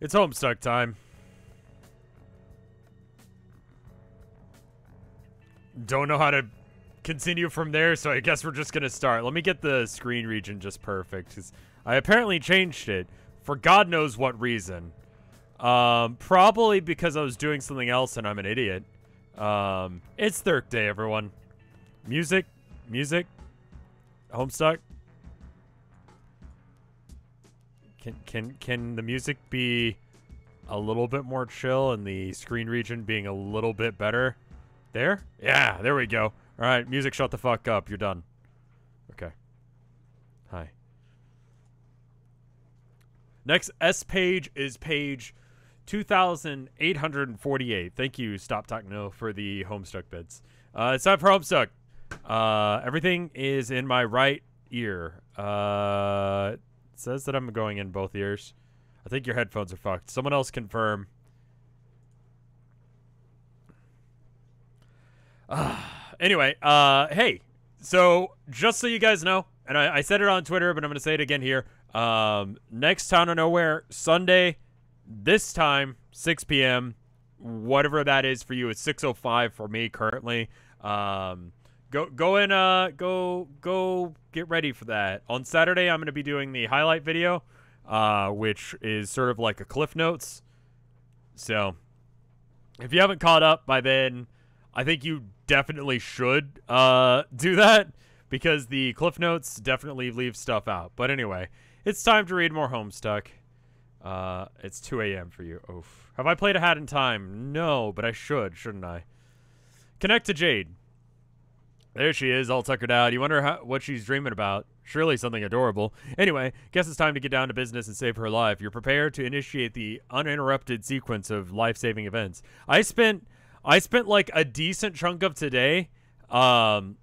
It's Homestuck time. Don't know how to continue from there, so I guess we're just gonna start. Let me get the screen region just perfect, because I apparently changed it for God knows what reason. Probably because I was doing something else and I'm an idiot. It's Third Day, everyone. Music, Homestuck. Can the music be a little bit more chill and the screen region being a little bit better? There? Yeah, there we go. All right, music, shut the fuck up. You're done. Okay. Hi. Next S page is page 2848. Thank you, Stop Talk No, for the Homestuck bits. It's time for Homestuck. Everything is in my right ear. It says that I'm going in both ears. I think your headphones are fucked. Someone else confirm. Anyway, hey. So, just so you guys know, and I said it on Twitter, but I'm going to say it again here. Next Town of Nowhere, Sunday, this time, 6 p.m., whatever that is for you. It's 6:05 for me currently. Go get ready for that. On Saturday, I'm going to be doing the highlight video, which is sort of like a Cliff Notes. So, if you haven't caught up by then, I think you definitely should do that, because the Cliff Notes definitely leave stuff out. But anyway, it's time to read more Homestuck. It's 2 a.m. for you. Oof. Have I played a Hat in Time? No, but I should, shouldn't I? Connect to Jade. There she is, all tuckered out. You wonder what she's dreaming about. Surely something adorable. Anyway, guess it's time to get down to business and save her life. You're prepared to initiate the uninterrupted sequence of life-saving events. I spent like a decent chunk of today trying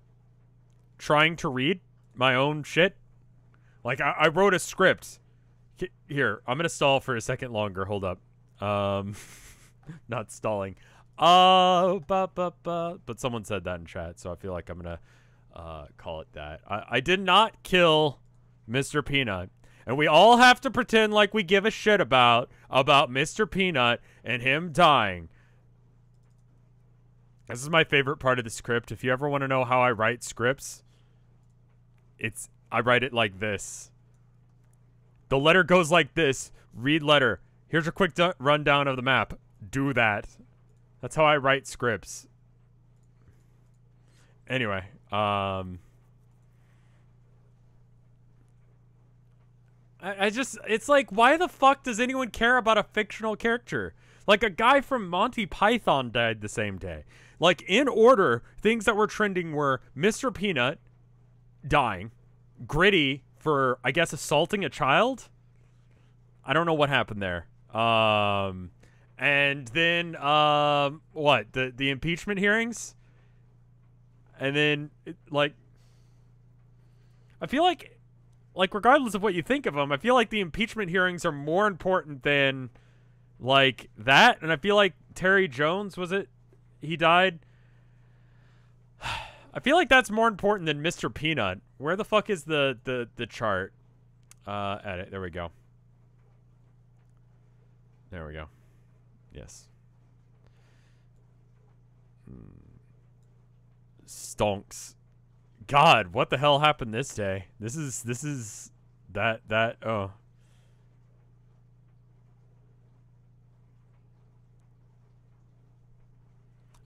to read my own shit. Like, I wrote a script. Here, I'm going to stall for a second longer. Hold up. Not stalling. But someone said that in chat, so I feel like I'm going to call it that. I did not kill Mr. Peanut. And we all have to pretend like we give a shit about Mr. Peanut and him dying. This is my favorite part of the script. If you ever want to know how I write scripts, I write it like this. The letter goes like this. Read letter. Here's a quick rundown of the map. Do that. That's how I write scripts. Anyway, it's like, why the fuck does anyone care about a fictional character? Like, a guy from Monty Python died the same day. Like, in order, things that were trending were Mr. Peanut dying, Gritty for, I guess, assaulting a child? I don't know what happened there. And then, what? The impeachment hearings? And then, like, I feel like, regardless of what you think of them, I feel like the impeachment hearings are more important than, like, that. And I feel like Terry Jones, was it? He died. I feel like that's more important than Mr. Peanut. Where the fuck is the chart? Edit. There we go. There we go. Yes. Stonks. God, what the hell happened this day? This is oh.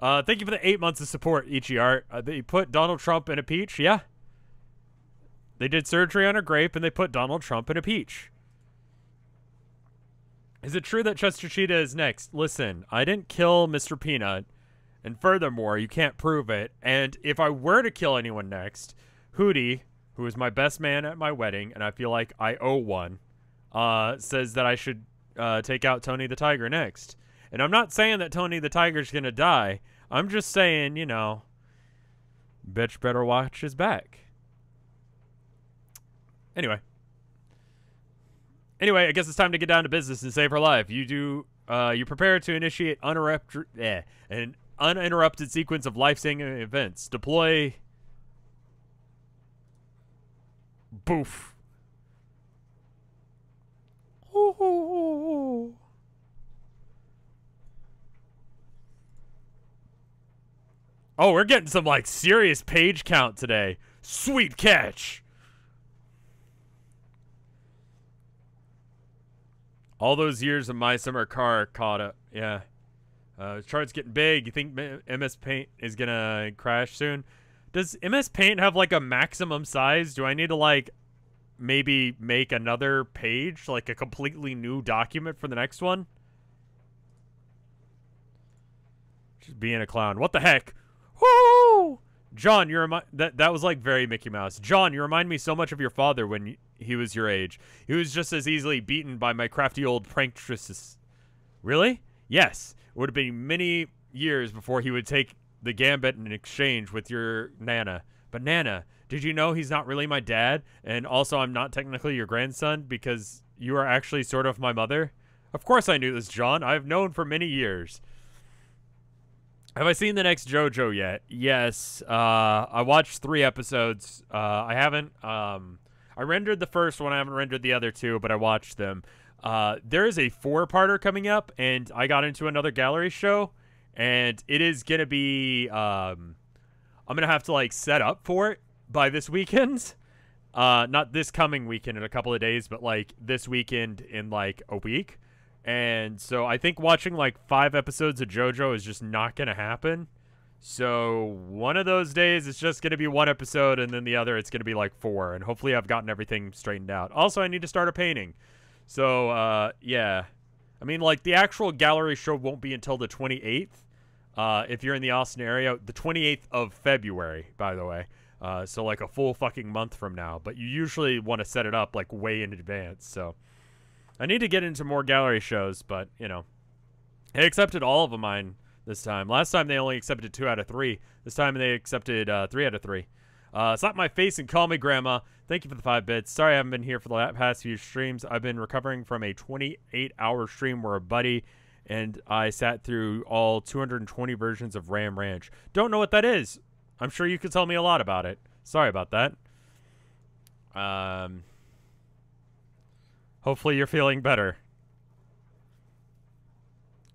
Thank you for the 8 months of support, Ichiart. They put Donald Trump in a peach? Yeah. They did surgery on a grape, and they put Donald Trump in a peach. Is it true that Chester Cheetah is next? Listen, I didn't kill Mr. Peanut, and furthermore, you can't prove it. And if I were to kill anyone next, Hootie, who is my best man at my wedding, and I feel like I owe one, says that I should take out Tony the Tiger next. And I'm not saying that Tony the Tiger's gonna die. I'm just saying, you know, bitch better watch his back. Anyway, I guess it's time to get down to business and save her life. You prepare to initiate an uninterrupted sequence of life-saving events. Deploy. Boof. Oh, we're getting some, like, serious page count today. Sweet catch. All those years of My Summer Car caught up. Yeah. Chart's getting big. You think MS Paint is going to crash soon? Does MS Paint have, like, a maximum size? Do I need to, like, maybe make another page? Like, a completely new document for the next one? Just being a clown. What the heck? Woo! John, you remind that was like very Mickey Mouse. John, you remind me so much of your father when he was your age. He was just as easily beaten by my crafty old prankstresses. Really? Yes. It would have been many years before he would take the gambit in exchange with your Nana. But Nana, did you know he's not really my dad? And also I'm not technically your grandson because you are actually sort of my mother? Of course I knew this, John. I've known for many years. Have I seen the next JoJo yet? Yes. I watched 3 episodes. I haven't. I rendered the first one. I haven't rendered the other 2, but I watched them. There is a 4-parter coming up, and I got into another gallery show, and it is going to be... I'm going to have to, like, set up for it by this weekend. Not this coming weekend in a couple of days, but, like, this weekend in, like, a week. And so I think watching like 5 episodes of JoJo is just not going to happen. So one of those days it's just going to be 1 episode, and then the other it's going to be like 4. And hopefully I've gotten everything straightened out. Also, I need to start a painting. So, yeah. I mean, like, the actual gallery show won't be until the 28th. If you're in the Austin area. The 28th of February, by the way. So like a full fucking month from now. But you usually want to set it up like way in advance, so... I need to get into more gallery shows, but, you know. They accepted all of mine this time. Last time they only accepted 2 out of 3. This time they accepted 3 out of 3. Slap my face and call me grandma. Thank you for the 5 bits. Sorry I haven't been here for the past few streams. I've been recovering from a 28-hour stream where a buddy and I sat through all 220 versions of Ram Ranch. Don't know what that is. I'm sure you could tell me a lot about it. Sorry about that. Hopefully you're feeling better.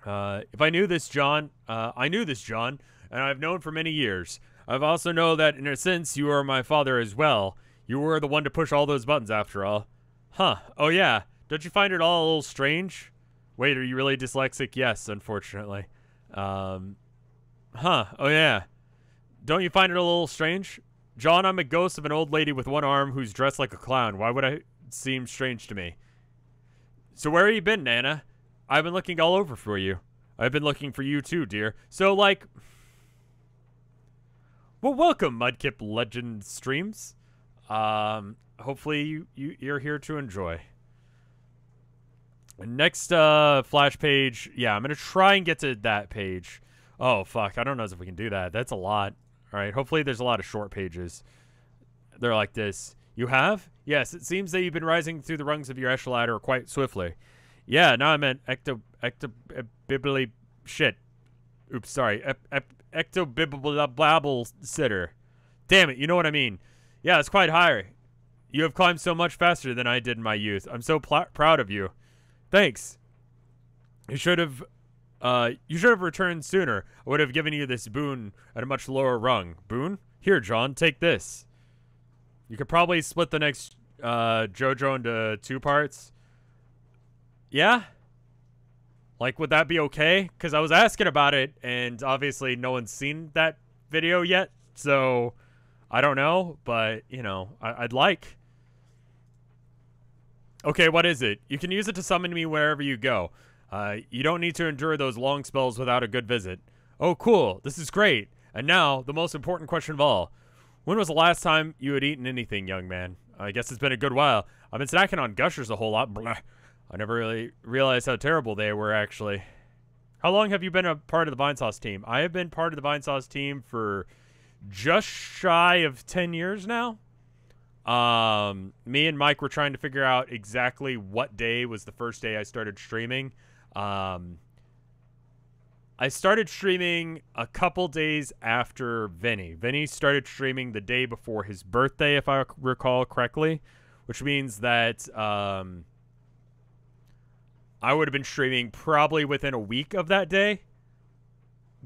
If I knew this, John, I knew this, John, and I've known for many years. I've also know that, in a sense, you are my father as well. You were the one to push all those buttons, after all. Huh. Oh, yeah. Don't you find it all a little strange? Wait, are you really dyslexic? Yes, unfortunately. Huh. Oh, yeah. Don't you find it a little strange? John, I'm a ghost of an old lady with 1 arm who's dressed like a clown. Why would I seem strange to me? So where have you been, Nana? I've been looking all over for you. I've been looking for you too, dear. So, like... Well, welcome, Mudkip Legend Streams. Hopefully you're here to enjoy. Next flash page. Yeah, I'm going to try and get to that page. Oh, fuck. I don't know if we can do that. That's a lot. All right, hopefully there's a lot of short pages. They're like this. You have? Yes, it seems that you've been rising through the rungs of your echelon ladder quite swiftly. Yeah, now I meant ectobibly shit. Oops, sorry. Ectobibble sitter. Damn it, you know what I mean. Yeah, it's quite high. You have climbed so much faster than I did in my youth. I'm so proud of you. Thanks. You should have returned sooner. I would have given you this boon at a much lower rung. Boon? Here, John, take this. You could probably split the next JoJo into 2 parts. Yeah? Like, would that be okay? Because I was asking about it, and obviously no one's seen that video yet, so I don't know, but, you know, I'd like. Okay, what is it? You can use it to summon me wherever you go. You don't need to endure those long spells without a good visit. Oh, cool. This is great. And now, the most important question of all. When was the last time you had eaten anything, young man? I guess it's been a good while. I've been snacking on Gushers a whole lot. Blah. I never really realized how terrible they were, actually. How long have you been a part of the Vinesauce team? I have been part of the Vinesauce team for just shy of 10 years now. Me and Mike were trying to figure out exactly what day was the first day I started streaming. I started streaming a couple days after Vinny. Vinny started streaming the day before his birthday, if I recall correctly, which means that I would have been streaming probably within a week of that day,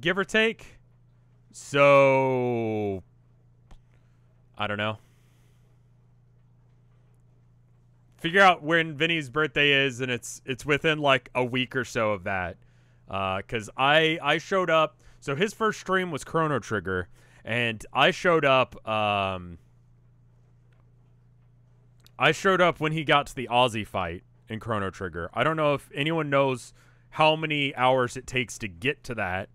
give or take. So I don't know. Figure out when Vinny's birthday is, and it's within like a week or so of that. Cause I showed up. So his first stream was Chrono Trigger, and I showed up. I showed up when he got to the Aussie fight in Chrono Trigger. I don't know if anyone knows how many hours it takes to get to that,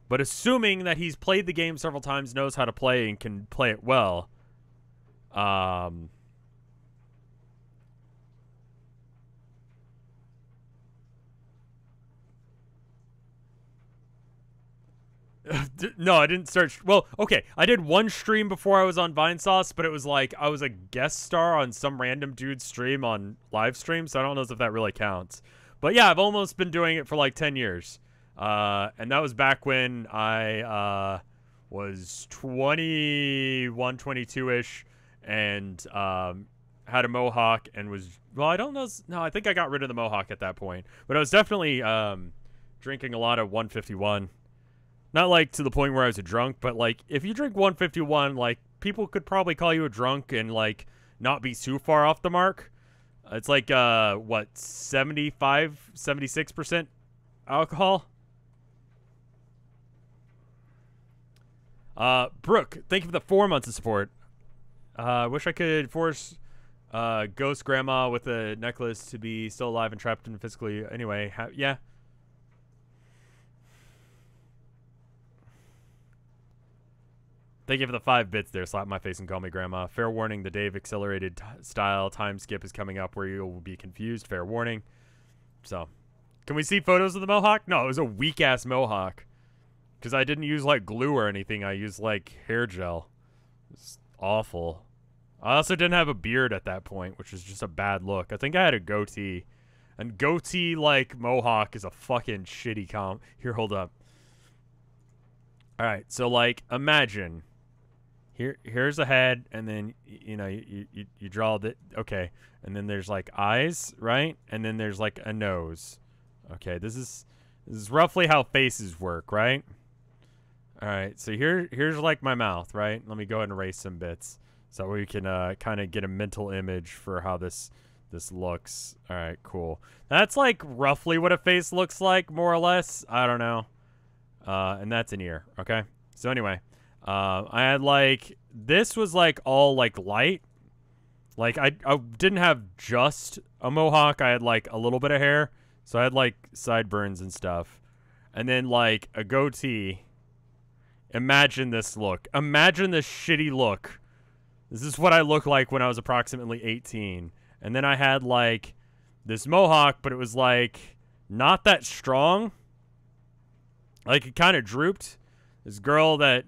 but assuming that he's played the game several times, knows how to play, and can play it well, no, I didn't search. Well, okay, I did one stream before I was on Vinesauce, but it was like I was a guest star on some random dude's stream on live stream, so I don't know if that really counts. But yeah, I've almost been doing it for like 10 years. And that was back when I was 21, 22-ish, and had a mohawk and was, well, I don't know. No, I think I got rid of the mohawk at that point. But I was definitely drinking a lot of 151. Not like to the point where I was a drunk, but like if you drink 151, like people could probably call you a drunk and like not be too far off the mark. It's like what, 75, 76% alcohol. Brooke, thank you for the 4 months of support. Wish I could force ghost grandma with a necklace to be still alive and trapped in physically. Anyway, yeah. Thank you for the 5 bits there. Slap my face and call me grandma. Fair warning, the Dave accelerated style time skip is coming up where you'll be confused. Fair warning. So, can we see photos of the mohawk? No, it was a weak-ass mohawk. Because I didn't use, like, glue or anything. I used, like, hair gel. It's awful. I also didn't have a beard at that point, which was just a bad look. I think I had a goatee. And goatee, like, mohawk is a fucking shitty comp. Here, hold up. Alright, so, like, imagine... Here's a head, and then you know you draw the, okay, and then there's like eyes, right, and then there's like a nose. Okay, this is roughly how faces work, right? All right, so here's like my mouth, right? Let me go ahead and erase some bits so we can kind of get a mental image for how this looks. All right, cool. That's like roughly what a face looks like, more or less. I don't know. And that's an ear. Okay, so anyway. I had like, this was like all like light. Like I didn't have just a mohawk. I had like a little bit of hair. So I had like sideburns and stuff. And then like a goatee. Imagine this look. Imagine this shitty look. This is what I looked like when I was approximately 18. And then I had like this mohawk, but it was like not that strong. Like it kind of drooped. This girl that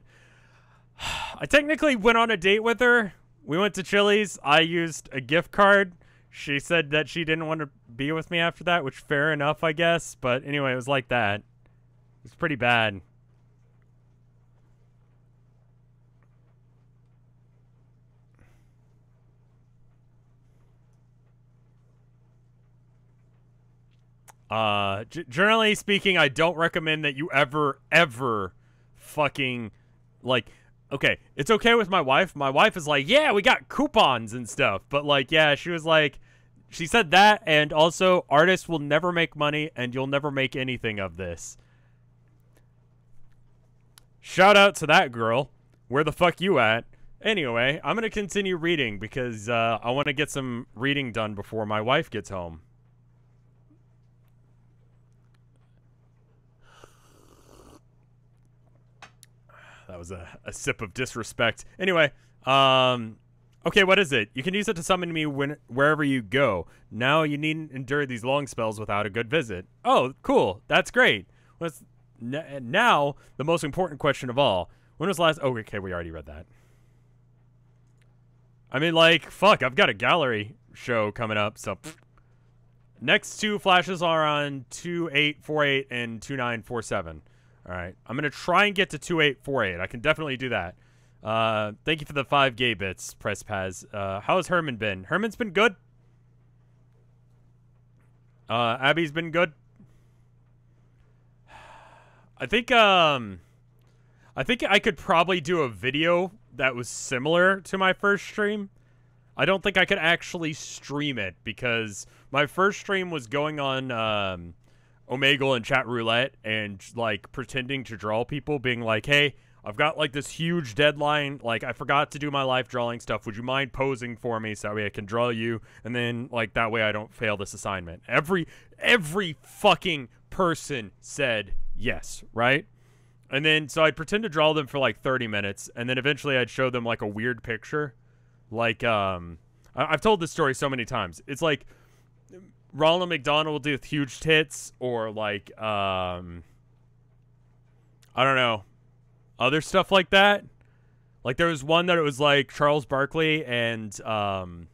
I technically went on a date with her. We went to Chili's. I used a gift card. She said that she didn't want to be with me after that, which fair enough, I guess. But anyway, it was like that. It's pretty bad. Generally speaking, I don't recommend that you ever fucking, like... Okay, it's okay with my wife. My wife is like, yeah, we got coupons and stuff. But, like, yeah, she was like, she said that, and also, artists will never make money, and you'll never make anything of this. Shout out to that girl. Where the fuck you at? Anyway, I'm going to continue reading, because I want to get some reading done before my wife gets home. That was a sip of disrespect. Anyway, okay, what is it? You can use it to summon me wherever you go. Now you needn't endure these long spells without a good visit. Oh, cool. That's great. Now, the most important question of all. When was the last... Oh, okay, we already read that. I mean, like, fuck, I've got a gallery show coming up, so... Next 2 flashes are on 2848 and 2947. All right, I'm going to try and get to 2848. I can definitely do that. Thank you for the 5 gay bits, Press Paz. How's Herman been? Herman's been good. Abby's been good. I think, I think I could probably do a video that was similar to my first stream. I don't think I could actually stream it because my first stream was going on Omegle and chat roulette and like pretending to draw people, being like, hey, I've got like this huge deadline, like I forgot to do my life drawing stuff, would you mind posing for me so that way I can draw you, and then like that way I don't fail this assignment. Every fucking person said yes, right? And then so I'd pretend to draw them for like 30 minutes, and then eventually I'd show them like a weird picture. Like, I've told this story so many times. It's like Ronald McDonald with huge tits, or like, I don't know, other stuff like that. Like there was one that it was like Charles Barkley and, God,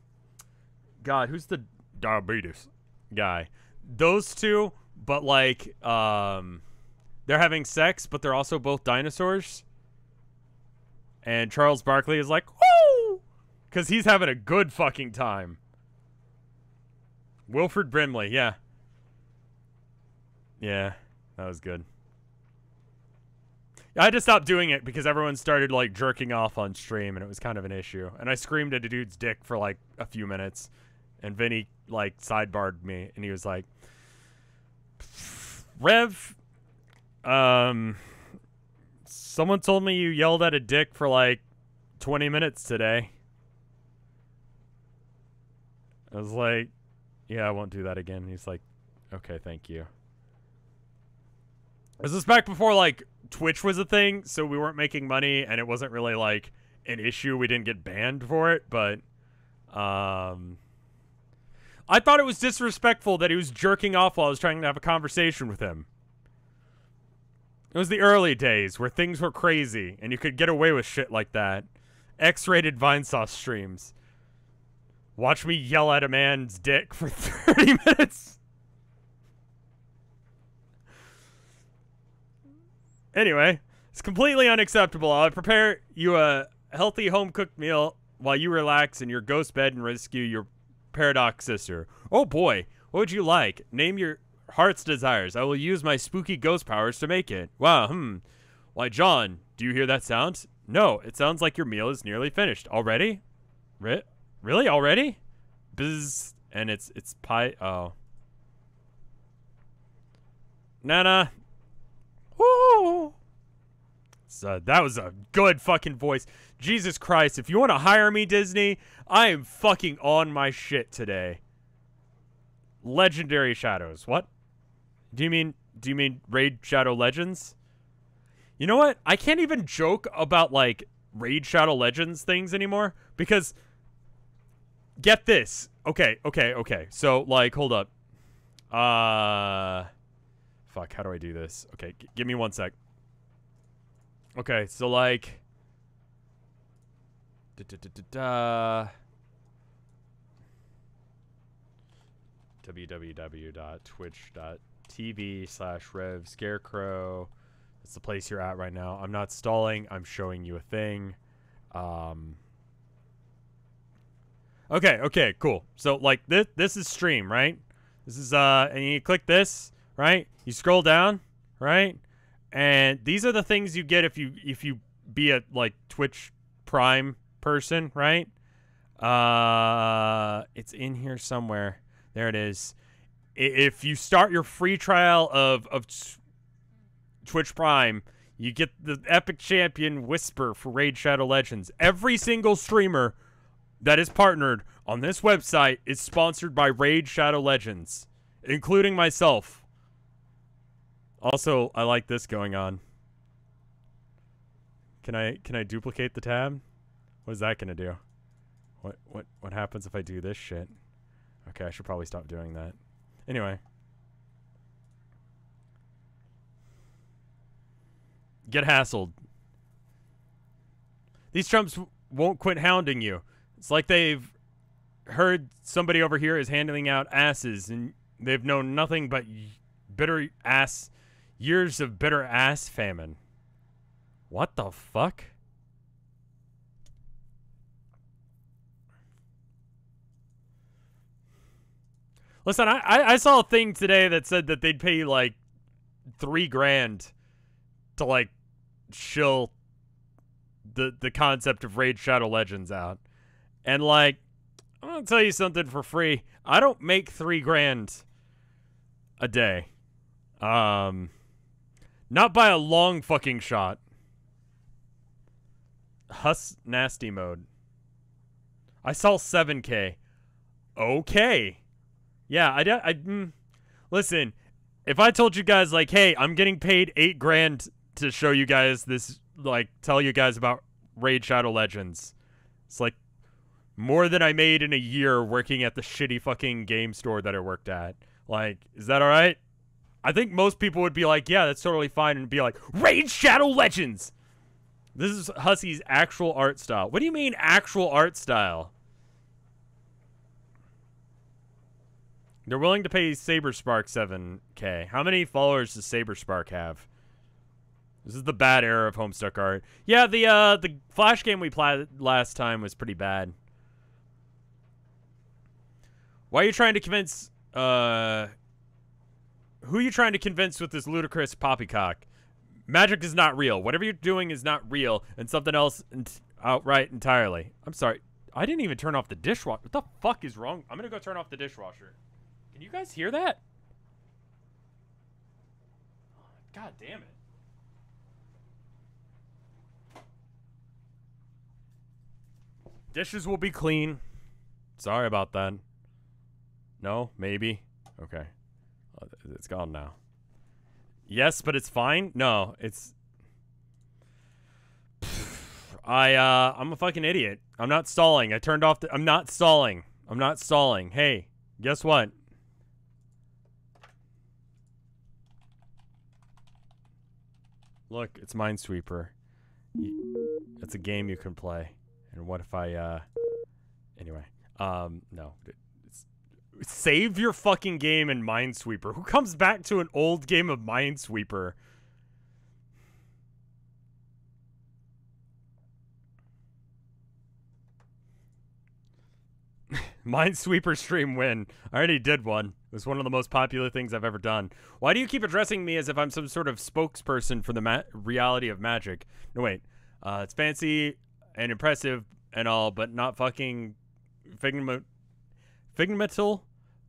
who's the diabetes guy? Those two, but like, they're having sex, but they're also both dinosaurs. And Charles Barkley is like, woo! Because he's having a good fucking time. Wilfred Brimley, yeah. Yeah, that was good. I had to stop doing it because everyone started, like, jerking off on stream, and it was kind of an issue. And I screamed at a dude's dick for, like, a few minutes. And Vinny, like, sidebarred me, and he was like, Rev, someone told me you yelled at a dick for, like, 20 minutes today. I was like, yeah, I won't do that again. He's like, okay, thank you. This was back before, like, Twitch was a thing, so we weren't making money, and it wasn't really, like, an issue. We didn't get banned for it, but, I thought it was disrespectful that he was jerking off while I was trying to have a conversation with him. It was the early days where things were crazy, and you could get away with shit like that. X-rated Vinesauce streams. Watch me yell at a man's dick for 30 minutes. Anyway, it's completely unacceptable. I'll prepare you a healthy home-cooked meal while you relax in your ghost bed and rescue your paradox sister. Oh boy, what would you like? Name your heart's desires. I will use my spooky ghost powers to make it. Wow, Why, John, do you hear that sound? No, it sounds like your meal is nearly finished. Already? Really? Already? Bzz. And it's pie. Oh. Nana. Woo! So that was a good fucking voice. Jesus Christ, if you want to hire me, Disney, I am fucking on my shit today. Legendary Shadows. What? Do you mean Raid Shadow Legends? You know what? I can't even joke about like Raid Shadow Legends things anymore because get this. Okay. So like hold up. Fuck, how do I do this? Okay, give me one sec. Okay, so like www.twitch.tv/RevScarecrow. That's the place you're at right now. I'm not stalling. I'm showing you a thing. Okay, cool. So like this is stream, right? This is and you click this, right? You scroll down, right? And these are the things you get if you be a like Twitch Prime person, right? It's in here somewhere. There it is. If you start your free trial of Twitch Prime, you get the Epic Champion Whisper for Raid Shadow Legends. Every single streamer that is partnered on this website is sponsored by Raid Shadow Legends, including myself. Also, I like this going on. Can I duplicate the tab? What is that gonna do? What happens if I do this shit? Okay, I should probably stop doing that. Anyway. Get hassled. These Trumps won't quit hounding you. It's like they've heard somebody over here is handing out asses, and they've known nothing but years of bitter ass famine. What the fuck? Listen, I saw a thing today that said that they'd pay you like $3 grand to like shill the concept of Raid Shadow Legends out. And like, I'm gonna tell you something for free. I don't make $3 grand a day. Not by a long fucking shot. Nasty mode. I saw 7K. Okay. Yeah, listen, if I told you guys, like, hey, I'm getting paid $8 grand to show you guys this, like, tell you guys about Raid Shadow Legends, it's like more than I made in a year working at the shitty fucking game store that I worked at. Like, is that alright? I think most people would be like, yeah, that's totally fine, and be like, Raid Shadow Legends! This is Hussy's actual art style. What do you mean, actual art style? They're willing to pay SaberSpark 7K. How many followers does SaberSpark have? This is the bad era of Homestuck art. Yeah, the Flash game we played last time was pretty bad. Why are you trying to convince, who are you trying to convince with this ludicrous poppycock? Magic is not real. Whatever you're doing is not real, and something else outright entirely. I'm sorry. I didn't even turn off the dishwasher. What the fuck is wrong? I'm gonna go turn off the dishwasher. Can you guys hear that? God damn it. Dishes will be clean. Sorry about that. No? Maybe? Okay. It's gone now. Yes, but it's fine? No, it's... I'm a fucking idiot. I'm not stalling. I turned off the... I'm not stalling. I'm not stalling. Hey, guess what? Look, it's Minesweeper. It's a game you can play. And what if I, anyway. No. Save your fucking game in Minesweeper. Who comes back to an old game of Minesweeper? Minesweeper stream win. I already did one. It was one of the most popular things I've ever done. Why do you keep addressing me as if I'm some sort of spokesperson for the reality of magic? No, wait. It's fancy and impressive and all, but not fucking figmental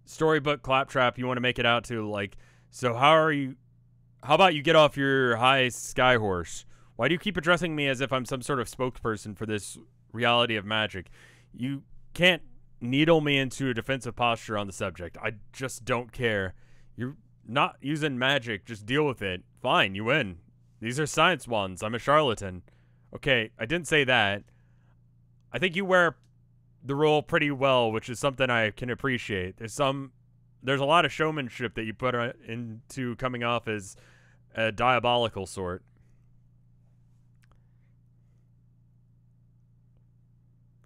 storybook claptrap you want to make it out to. Like, so how about you get off your high sky horse? Why do you keep addressing me as if I'm some sort of spokesperson for this reality of magic? You can't needle me into a defensive posture on the subject. I just don't care. You're not using magic. Just deal with it. Fine, you win. These are science wands. I'm a charlatan. Okay, I didn't say that. I think you wear the role pretty well, which is something I can appreciate. There's a lot of showmanship that you put into coming off as a diabolical sort.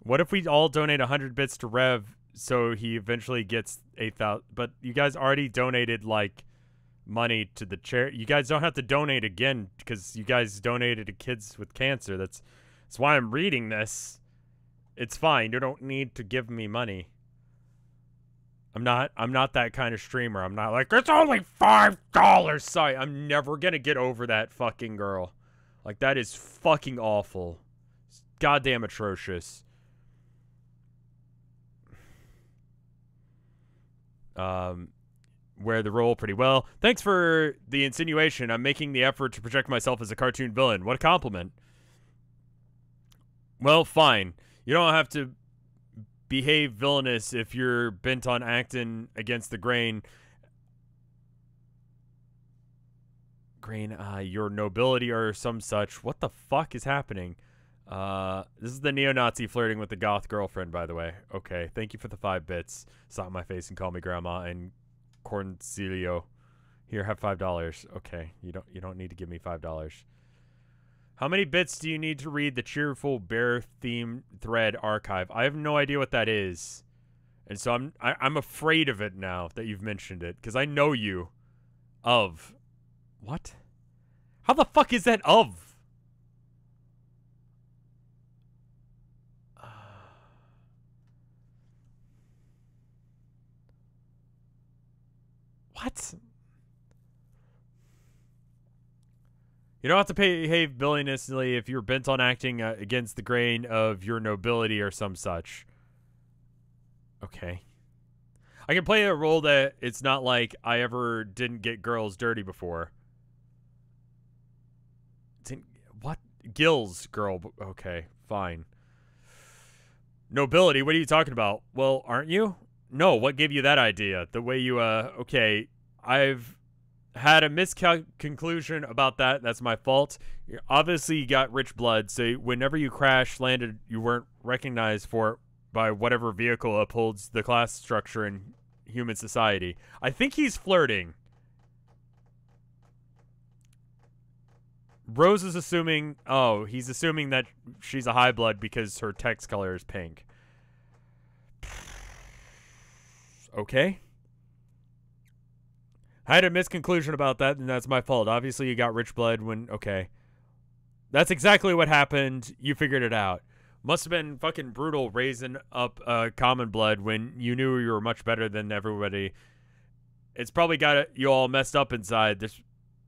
What if we all donate 100 bits to Rev so he eventually gets 8,000? But you guys already donated, like, money to the charity. You guys don't have to donate again because you guys donated to kids with cancer. That's why I'm reading this. It's fine. You don't need to give me money. I'm not that kind of streamer. I'm not like, it's only $5. Sorry, I'm never gonna get over that fucking girl. Like, that is fucking awful. It's goddamn atrocious. Wear the role pretty well. Thanks for the insinuation. I'm making the effort to project myself as a cartoon villain. What a compliment. Well, fine. You don't have to behave villainous if you're bent on acting against the grain. Your nobility or some such. What the fuck is happening? This is the neo-Nazi flirting with the goth girlfriend, by the way. Okay, thank you for the 5 bits. Slap my face and call me grandma and Corncilio. Here, have $5. Okay, you don't need to give me $5. How many bits do you need to read the cheerful bear theme thread archive? I have no idea what that is, and so I'm afraid of it now that you've mentioned it because I know you. Of what? How the fuck is that of? What? You don't have to behave villainously if you're bent on acting against the grain of your nobility or some such. Okay. I can play a role that it's not like I ever didn't get girls dirty before. What? Gills, girl. Okay, fine. Nobility, what are you talking about? Well, aren't you? No, what gave you that idea? The way you, okay. I've had a misconclusion about that. That's my fault. Obviously, you got rich blood, so whenever you crash landed, you weren't recognized for it by whatever vehicle upholds the class structure in human society. I think he's flirting. Rose is assuming... Oh, he's assuming that she's a high blood because her text color is pink. Okay. I had a misconclusion about that, and that's my fault. Obviously, you got rich blood when... Okay. That's exactly what happened. You figured it out. Must have been fucking brutal raising up common blood when you knew you were much better than everybody. It's probably got you all messed up inside.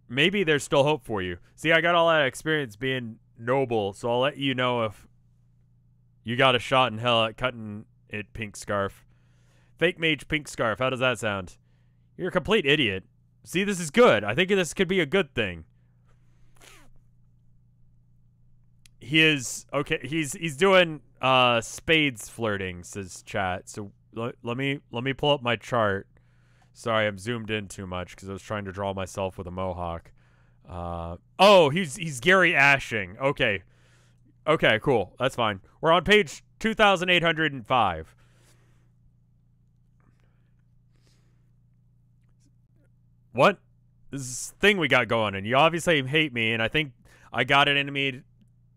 Maybe there's still hope for you. See, I got all that experience being noble, so I'll let you know if you got a shot in hell at cutting it, Pink Scarf. Fake mage Pink Scarf, how does that sound? You're a complete idiot. See, this is good. I think this could be a good thing. He is... Okay, he's doing spades flirting, says chat. So let me pull up my chart. Sorry, I'm zoomed in too much because I was trying to draw myself with a mohawk. Oh, he's Gary Ashing. Okay. Okay, cool. That's fine. We're on page 2805. What? This thing we got going, and you obviously hate me, and I think I got it in me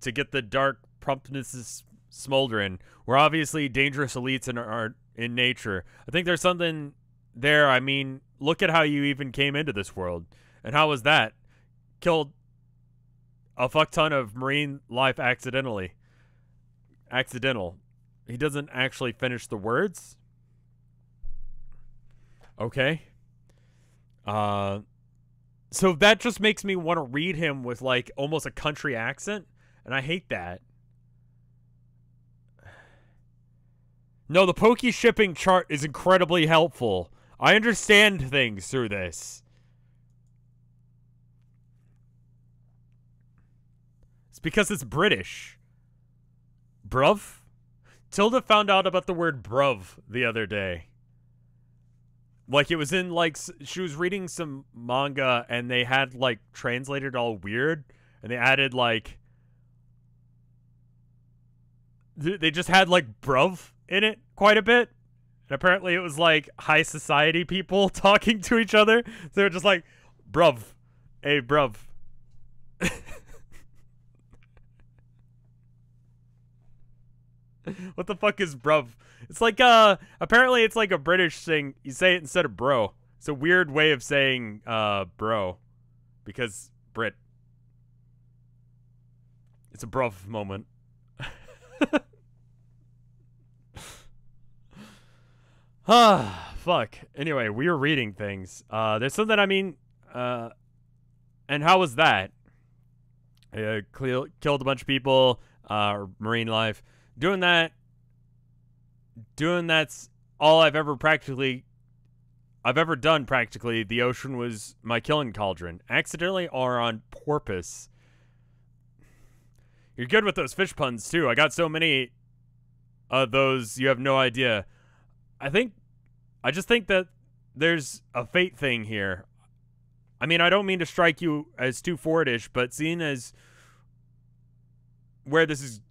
to get the dark promptness smoldering. We're obviously dangerous elites in nature. I think there's something there. I mean, look at how you even came into this world. And how was that? Killed a fuck ton of marine life accidentally. Accidental. He doesn't actually finish the words. Okay. So that just makes me want to read him with like almost a country accent, and I hate that. No, the Pokey shipping chart is incredibly helpful. I understand things through this. It's because it's British. Bruv? Tilda found out about the word bruv the other day. Like, it was in, like, she was reading some manga, and they had, like, translated all weird, and they added, like, they just had, like, bruv in it quite a bit. And apparently it was, like, high society people talking to each other. So they're just like, bruv. Hey, bruv. What the fuck is bruv? It's like, apparently it's like a British thing. You say it instead of bro. It's a weird way of saying, bro. Because Brit. It's a bruv moment. Ah, fuck. Anyway, we were reading things. There's something, I mean, and how was that? Killed a bunch of people, marine life. Doing that's all I've ever done practically. The ocean was my killing cauldron. Accidentally or on purpose. You're good with those fish puns too. I got so many of those you have no idea. I just think that there's a fate thing here. I mean, I don't mean to strike you as too forwardish, but seeing as where this is...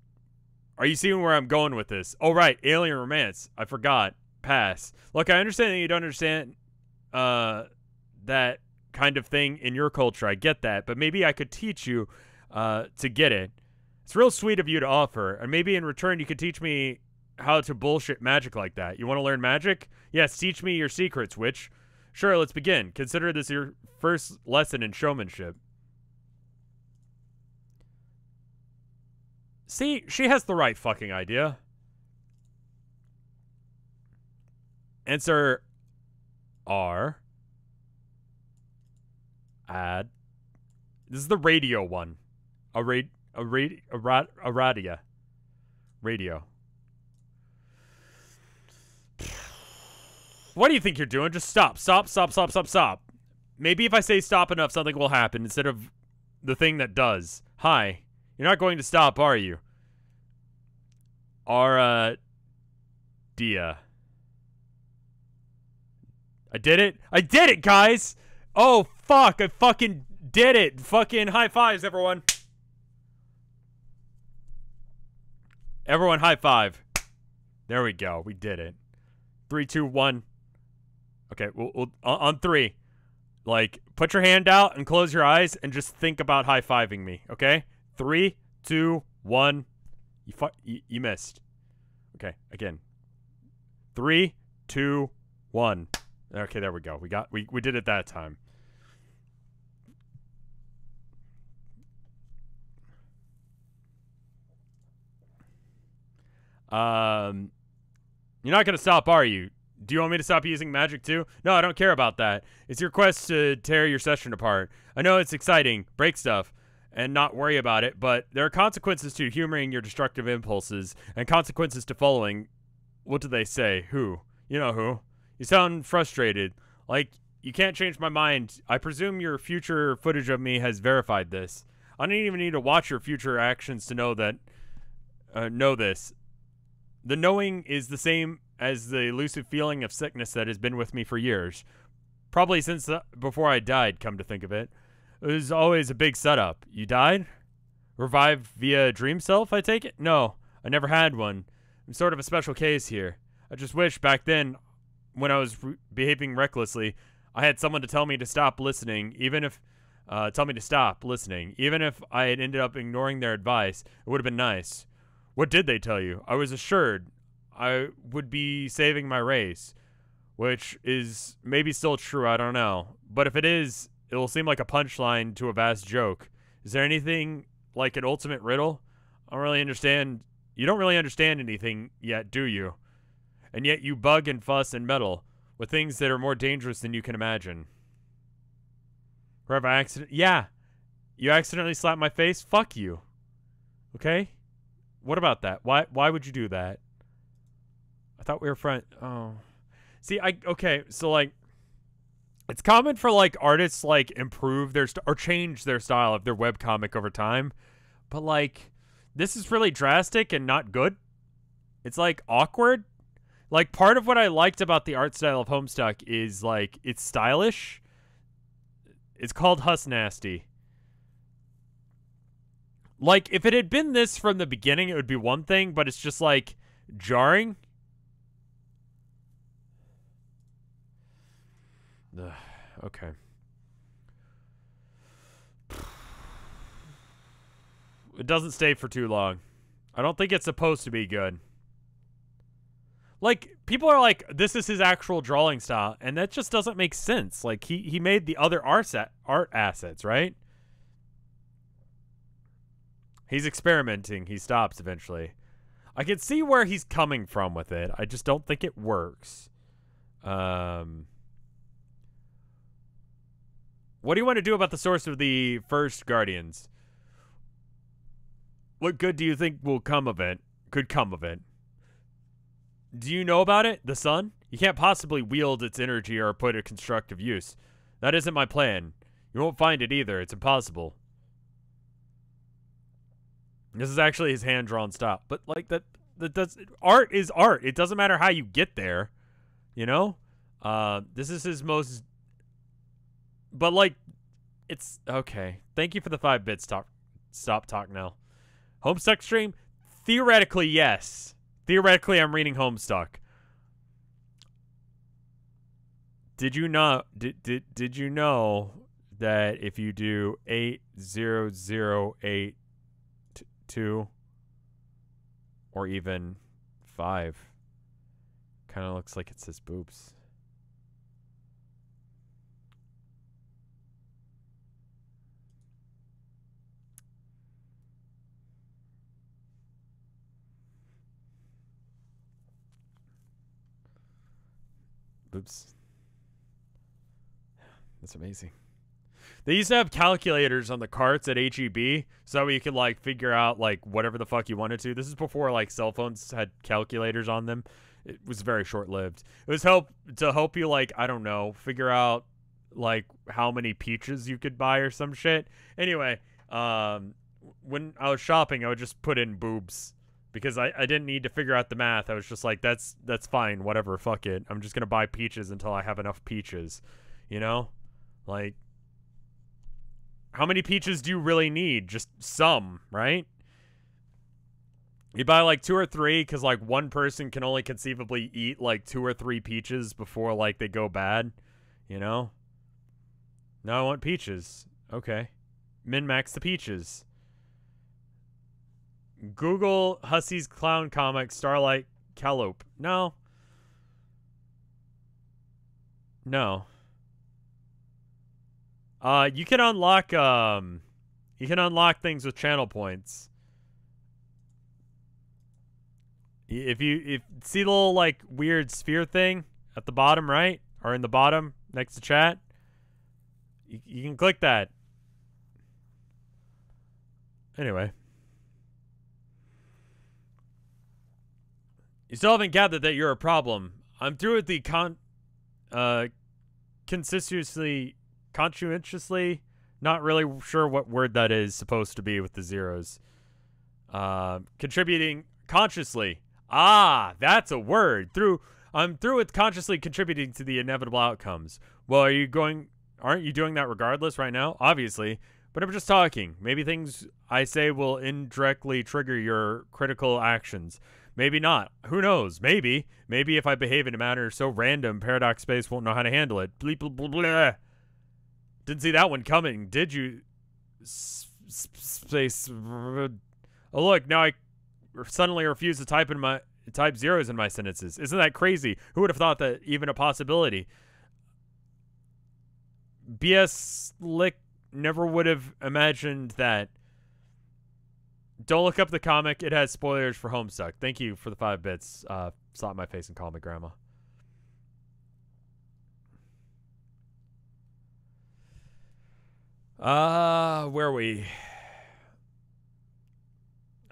Are you seeing where I'm going with this? Oh, right. Alien romance. I forgot. Pass. Look, I understand that you don't understand that kind of thing in your culture. I get that. But maybe I could teach you to get it. It's real sweet of you to offer. And maybe in return you could teach me how to bullshit magic like that. You want to learn magic? Yes, teach me your secrets, witch. Sure, let's begin. Consider this your first lesson in showmanship. See, she has the right fucking idea. Answer R. Add This is the radio one. Radia. Radio. What do you think you're doing? Just stop. Stop, stop, stop, stop, stop. Maybe if I say stop enough, something will happen instead of the thing that does. Hi. You're not going to stop, are you? Dia. I did it. I did it, guys. Oh, fuck. I fucking did it. Fucking high fives, everyone. Everyone high five. There we go. We did it. 3, 2, 1. Okay, we'll on 3. Like, put your hand out and close your eyes and just think about high-fiving me, okay? 3, 2, 1. You missed. Okay, again. 3, 2, 1. Okay, there we go. We did it that time. You're not gonna stop, are you? Do you want me to stop using magic too? No, I don't care about that. It's your quest to tear your session apart. I know it's exciting, break stuff, and not worry about it, but there are consequences to humoring your destructive impulses, and consequences to following. What do they say? Who? You know who. You sound frustrated. Like, you can't change my mind. I presume your future footage of me has verified this. I don't even need to watch your future actions to know that, know this. The knowing is the same as the elusive feeling of sickness that has been with me for years. Probably since before I died, come to think of it. It was always a big setup. You died? Revived via dream self, I take it? No, I never had one. I'm sort of a special case here. I just wish back then, when I was behaving recklessly, I had someone to tell me to stop listening, even if... tell me to stop listening. Even if I had ended up ignoring their advice, it would have been nice. What did they tell you? I was assured I would be saving my race, which is maybe still true, I don't know. But if it is, it will seem like a punchline to a vast joke. Is there anything like an ultimate riddle? I don't really understand. You don't really understand anything yet, do you? And yet you bug and fuss and meddle with things that are more dangerous than you can imagine. Or yeah. You accidentally slapped my face? Fuck you. Okay? What about that? Why would you do that? I thought we were friends. Oh. See, okay, so like it's common for like artists like improve their or change their style of their webcomic over time. But like this is really drastic and not good. It's like awkward. Like part of what I liked about the art style of Homestuck is like it's stylish. It's called Huss Nasty. Like, if it had been this from the beginning, it would be one thing, but it's just, like, jarring. Ugh, okay. It doesn't stay for too long. I don't think it's supposed to be good. Like, people are like, this is his actual drawing style, and that just doesn't make sense. Like, he made the other art assets, right? He's experimenting. He stops eventually. I can see where he's coming from with it. I just don't think it works. What do you want to do about the source of the first Guardians? What good do you think will come of it? Could come of it? Do you know about it? The sun? You can't possibly wield its energy or put it to constructive use. That isn't my plan. You won't find it either. It's impossible. This is actually his hand-drawn style. But, like, that does... Art is art. It doesn't matter how you get there. You know? This is his most... But, like, it's... Okay. Thank you for the 5 bits. Stop talk now. Homestuck stream? Theoretically, yes. Theoretically, I'm reading Homestuck. Did you not... Did you know that if you do 8008... 2 or even 5 kind of looks like it says boobs. Boobs. That's amazing. They used to have calculators on the carts at HEB, so you could like figure out like whatever the fuck you wanted to. This is before like cell phones had calculators on them. It was very short-lived. It was to help you like, I don't know, figure out like how many peaches you could buy or some shit. Anyway, when I was shopping, I would just put in boobs because I didn't need to figure out the math. I was just like, that's fine, whatever, fuck it. I'm just gonna buy peaches until I have enough peaches, you know? Like, how many peaches do you really need? Just some, right? You buy like 2 or 3 because like one person can only conceivably eat like 2 or 3 peaches before like they go bad, you know? No, I want peaches. Okay. Min-max the peaches. Google Hussey's Clown Comic Starlight Calliope. No. No. You can unlock things with channel points. If you see the little like weird sphere thing at the bottom right or in the bottom next to chat, you can click that. Anyway. You still haven't gathered that you're a problem. I'm through with the conscientiously, not really sure what word that is supposed to be with the zeros. Contributing consciously. Ah, that's a word. I'm through with consciously contributing to the inevitable outcomes. Well, aren't you doing that regardless right now? Obviously. But I'm just talking. Maybe things I say will indirectly trigger your critical actions. Maybe not. Who knows? Maybe. Maybe if I behave in a manner so random, Paradox Space won't know how to handle it. Bleep, bleep, bleep, bleep. Didn't see that one coming, did you? Space. Oh, look, now I suddenly refuse to type zeros in my sentences. Isn't that crazy? Who would have thought that even a possibility? BS Lick never would have imagined that. Don't look up the comic. It has spoilers for Homestuck. Thank you for the 5 bits. Slap my face and call me grandma. Where are we?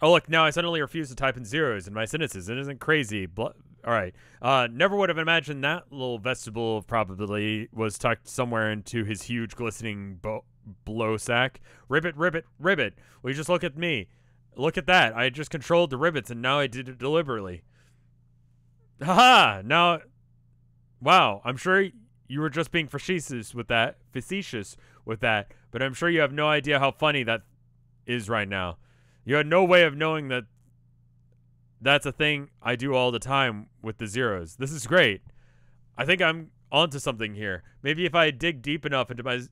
Oh, look, now I suddenly refuse to type in zeros in my sentences. It isn't crazy. All right. Never would have imagined that little vestibule of probability was tucked somewhere into his huge glistening blow sack. Ribbit, ribbit, ribbit. Will you just look at me? Look at that. I just controlled the rivets, and now I did it deliberately. Haha! Now, wow, I'm sure you were just being facetious with that, but I'm sure you have no idea how funny that is right now. You had no way of knowing that that's a thing I do all the time with the zeros. This is great. I think I'm onto something here. Maybe if I dig deep enough into my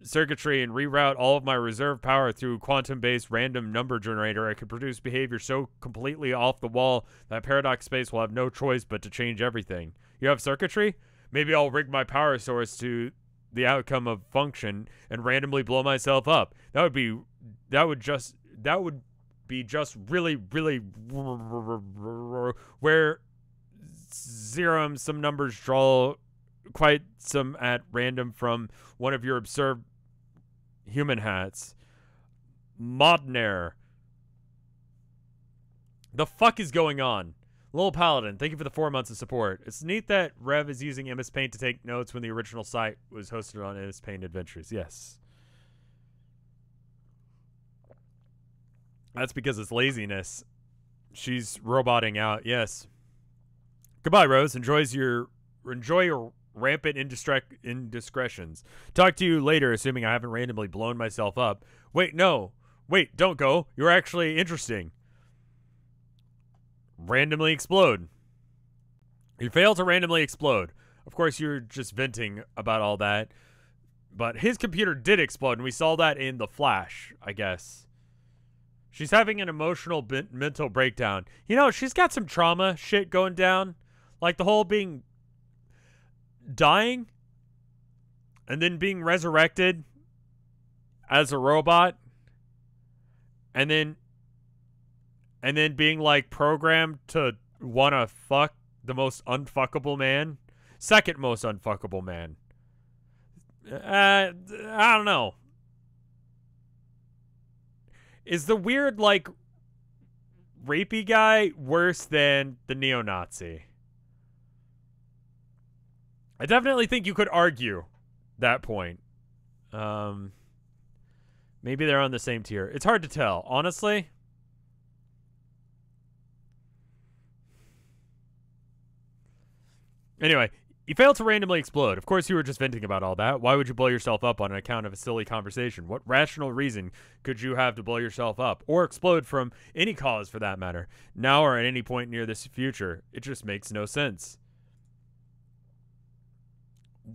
circuitry and reroute all of my reserve power through quantum-based random number generator, I could produce behavior so completely off the wall that Paradox Space will have no choice but to change everything. You have circuitry? Maybe I'll rig my power source to the outcome of function and randomly blow myself up. That would be just really, really where some numbers draw quite some at random from one of your absurd human hats. Modner. The fuck is going on? Lil Paladin, thank you for the 4 months of support. It's neat that Rev is using MS Paint to take notes when the original site was hosted on MS Paint Adventures. Yes. That's because it's laziness. She's roboting out. Yes. Goodbye, Rose. Enjoy your rampant indiscretions. Talk to you later, assuming I haven't randomly blown myself up. Wait, no. Wait, don't go. You're actually interesting. Randomly explode. You fail to randomly explode. Of course, you're just venting about all that. But his computer did explode, and we saw that in the Flash, I guess. She's having an emotional mental breakdown. You know, she's got some trauma shit going down. Like the whole dying and then being resurrected as a robot and then being like programmed to want to fuck the most unfuckable man, second most unfuckable man. I don't know. Is the weird, like, rapey guy worse than the neo-Nazi? I definitely think you could argue that point. Maybe they're on the same tier. It's hard to tell, honestly. Anyway, you failed to randomly explode. Of course, you were just venting about all that. Why would you blow yourself up on account of a silly conversation? What rational reason could you have to blow yourself up? Or explode from any cause, for that matter, now or at any point near this future? It just makes no sense.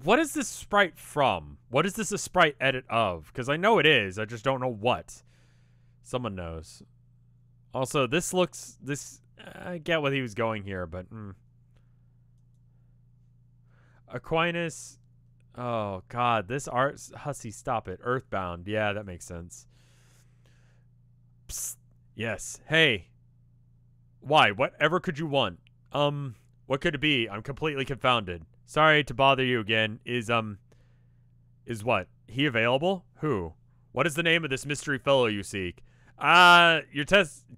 What is this sprite from? What is this a sprite edit of? Because I know it is. I just don't know what. Someone knows. Also, this looks... I get what he was going here, but... Aquinas. Oh, God. This art... Hussy, stop it. Earthbound. Yeah, that makes sense. Psst. Yes. Hey. Why? Whatever could you want? What could it be? I'm completely confounded. Sorry to bother you again. Is what? He available? Who? What is the name of this mystery fellow you seek? You're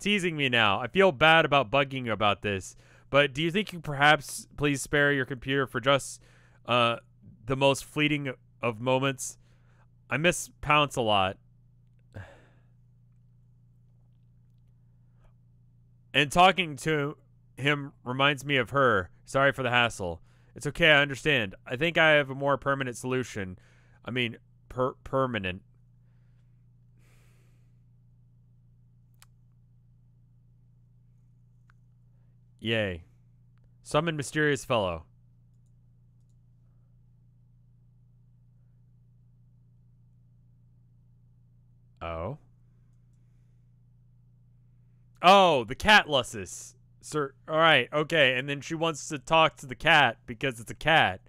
teasing me now. I feel bad about bugging you about this, but do you think you perhaps please spare your computer for just, the most fleeting of moments? I miss Pounce a lot. And talking to him reminds me of her. Sorry for the hassle. It's okay, I understand. I think I have a more permanent solution. I mean, permanent. Yay. Summon mysterious fellow. Oh. Oh, the cat lussus. Sir, all right, okay, and then she wants to talk to the cat because it's a cat.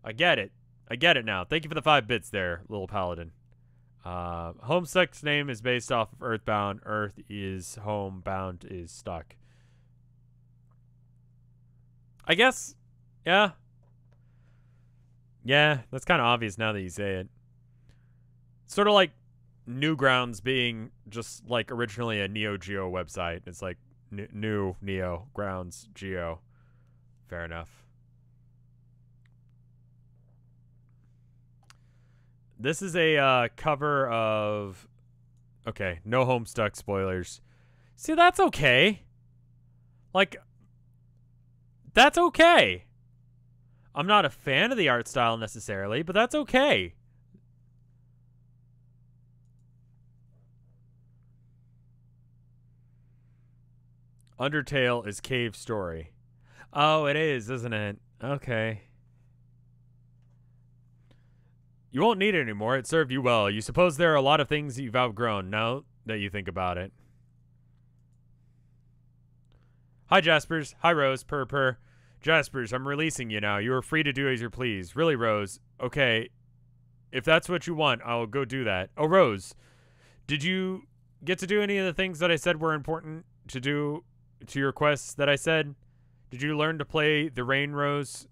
I get it. I get it now. Thank you for the 5 bits there, little paladin. Homestuck's name is based off of Earthbound. Earth is home, bound is stuck. I guess, yeah. Yeah, that's kind of obvious now that you say it. Sort of like Newgrounds being just like originally a Neo Geo website. It's like new Neo Grounds Geo. Fair enough. This is a cover of... Okay, no Homestuck spoilers. See, that's okay. Like, that's okay. I'm not a fan of the art style necessarily, but that's okay. Undertale is Cave Story. Oh, it is, isn't it? Okay. You won't need it anymore. It served you well. You suppose there are a lot of things you've outgrown now that you think about it. Hi, Jaspers. Hi, Rose. Purr. Jaspers, I'm releasing you now. You are free to do as you please. Really, Rose? Okay. If that's what you want, I'll go do that. Oh, Rose. Did you get to do any of the things that I said were important to do to your quests that I said? Did you learn to play the Rain Rose?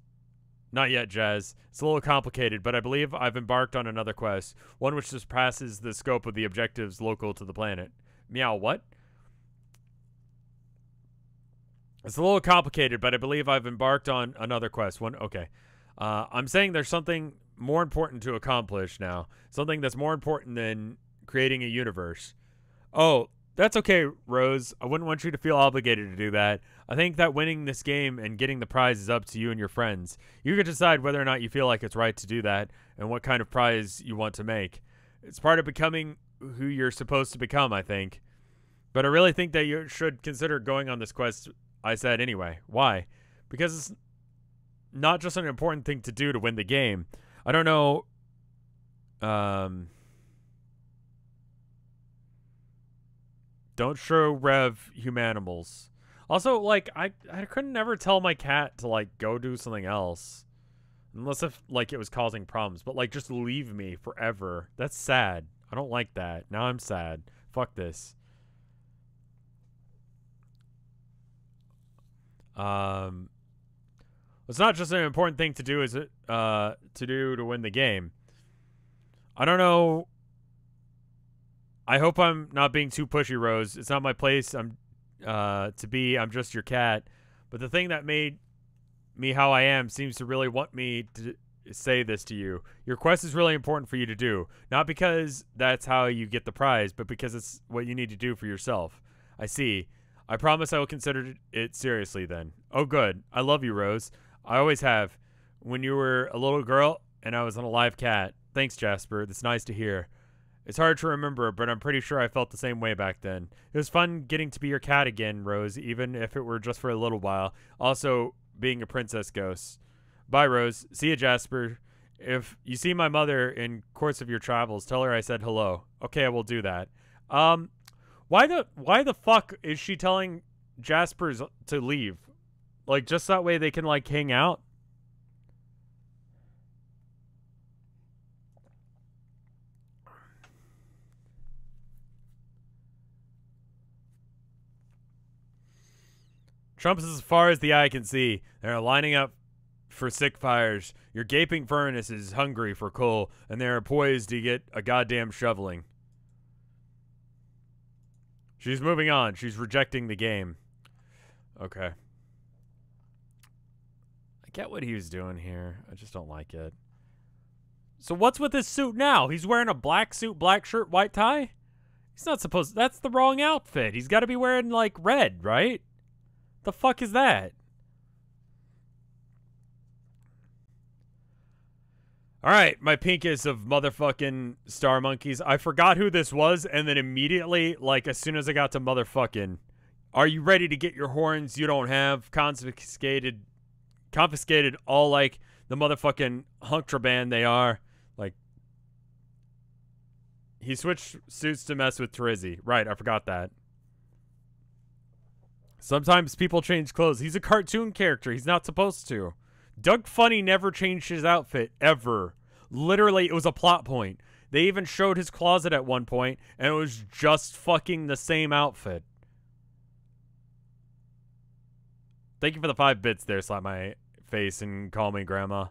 Not yet, Jazz. It's a little complicated, but I believe I've embarked on another quest, one which surpasses the scope of the objectives local to the planet. Meow, what? It's a little complicated, but I believe I've embarked on another quest. Okay. I'm saying there's something more important to accomplish now. Something that's more important than creating a universe. Oh, that's okay, Rose. I wouldn't want you to feel obligated to do that. I think that winning this game and getting the prize is up to you and your friends. You can decide whether or not you feel like it's right to do that and what kind of prize you want to make. It's part of becoming who you're supposed to become, I think. But I really think that you should consider going on this quest, I said anyway. Why? Because it's not just an important thing to do to win the game. I don't know... Don't show Rev Humanimals. Also, like, I couldn't ever tell my cat to, like, go do something else. Unless if, like, it was causing problems. But, like, just leave me forever. That's sad. I don't like that. Now I'm sad. Fuck this. It's not just an important thing to do, is it? To win the game. I don't know. I hope I'm not being too pushy, Rose. It's not my place. I'm to be. I'm just your cat. But the thing that made me how I am seems to really want me to say this to you. Your quest is really important for you to do. Not because that's how you get the prize, but because it's what you need to do for yourself. I see. I promise I will consider it seriously then. Oh, good. I love you, Rose. I always have. When you were a little girl and I was an alive cat. Thanks, Jasper. That's nice to hear. It's hard to remember, but I'm pretty sure I felt the same way back then. It was fun getting to be your cat again, Rose, even if it were just for a little while. Also, being a princess ghost. Bye, Rose. See you, Jasper. If you see my mother in course of your travels, tell her I said hello. Okay, I will do that. Why the fuck is she telling Jasper to leave? Like, just that way they can, like, hang out? Trump is as far as the eye can see. They're lining up for sick fires. Your gaping furnace is hungry for coal, and they are poised to get a goddamn shoveling. She's moving on. She's rejecting the game. Okay. I get what he was doing here. I just don't like it. So what's with his suit now? He's wearing a black suit, black shirt, white tie? He's not supposed to. That's the wrong outfit. He's got to be wearing, like, red, right? The fuck is that? Alright, my pinkest of motherfucking star monkeys. I forgot who this was, and then immediately, like, as soon as I got to motherfucking, are you ready to get your horns you don't have confiscated all like the motherfucking huntraband they are? Like, he switched suits to mess with Terizzi. Right, I forgot that. Sometimes people change clothes. He's a cartoon character. He's not supposed to. Doug Funny never changed his outfit, ever. Literally, it was a plot point. They even showed his closet at one point, and it was just fucking the same outfit. Thank you for the 5 bits there, slap my face and call me grandma.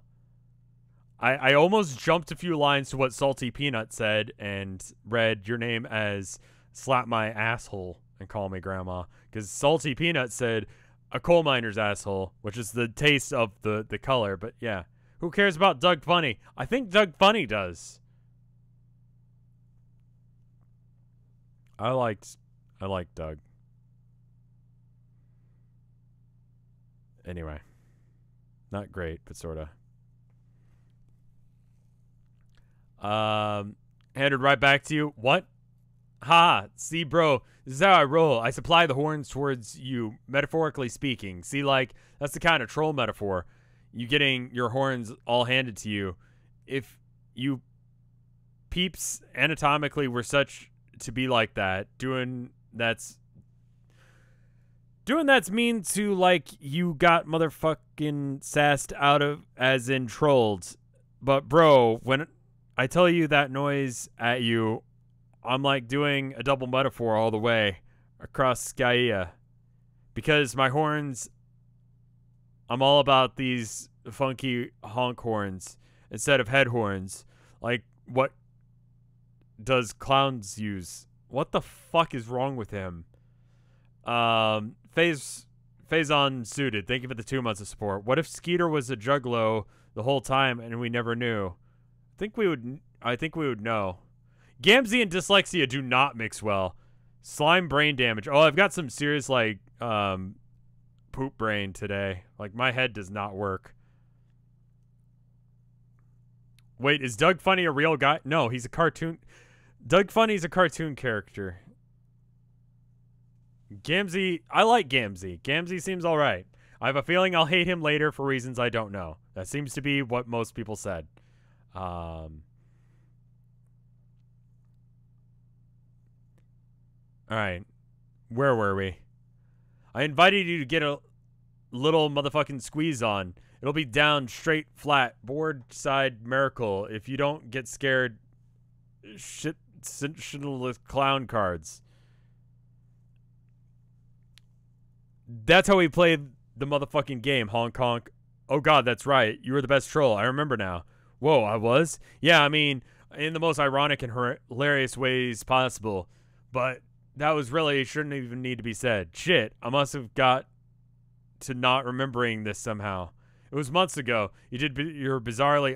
I almost jumped a few lines to what Salty Peanut said and read your name as slap my asshole and call me grandma. Because Salty Peanut said a coal miner's asshole, which is the taste of the color. But yeah, who cares about Doug Funny? I think Doug Funny does. I like Doug. Anyway, not great, but sorta. Handed right back to you. What? Ha! See, bro, this is how I roll. I supply the horns towards you, metaphorically speaking. See, like, that's the kind of troll metaphor. You getting your horns all handed to you. If you peeps anatomically were such to be like that, doing that's mean to, like, you got motherfucking sassed out of, as in trolled. But, bro, when I tell you that noise at you, I'm like doing a double metaphor all the way across Skyia. Because my horns, I'm all about these funky honk horns instead of head horns. Like, what does clowns use? What the fuck is wrong with him? Faison suited. Thank you for the 2 months of support. What if Skeeter was a juggalo the whole time and we never knew? I think we would know. Gamzee and dyslexia do not mix well. Slime brain damage. Oh, I've got some serious, like, poop brain today. Like, my head does not work. Wait, is Doug Funny a real guy? No, he's a cartoon. Doug Funny's a cartoon character. Gamzee, I like Gamzee. Gamzee seems alright. I have a feeling I'll hate him later for reasons I don't know. That seems to be what most people said. Alright. Where were we? I invited you to get a little motherfucking squeeze on. It'll be down, straight, flat, board side miracle. If you don't get scared, shit with clown cards. That's how we played the motherfucking game, honk honk. Oh god, that's right. You were the best troll. I remember now. Whoa, I was? Yeah, I mean, in the most ironic and hilarious ways possible. But that was really shouldn't even need to be said. Shit, I must have got to not remembering this somehow. It was months ago. You did your bizarrely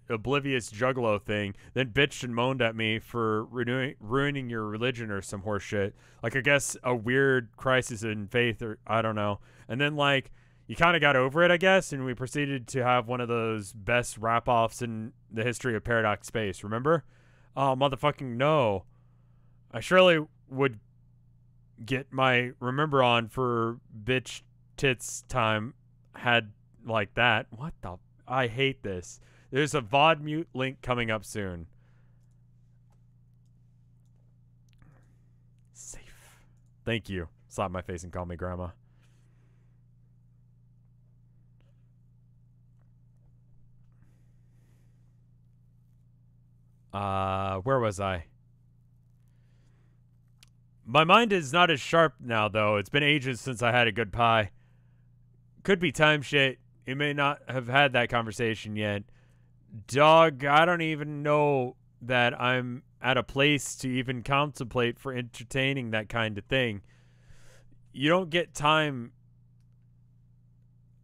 oblivious juggalo thing, then bitched and moaned at me for ruining your religion or some horse shit. Like, I guess a weird crisis in faith, or I don't know. And then, like, you kind of got over it, I guess, and we proceeded to have one of those best rap-offs in the history of Paradox Space, remember? Oh, motherfucking no. I surely would get my remember on for bitch tits time had like that. What the? I hate this. There's a VOD mute link coming up soon. Safe. Thank you. Slap my face and call me grandma. Where was I? My mind is not as sharp now, though. It's been ages since I had a good pie. Could be time shit. You may not have had that conversation yet. Dog, I don't even know that I'm at a place to even contemplate for entertaining that kind of thing. You don't get time.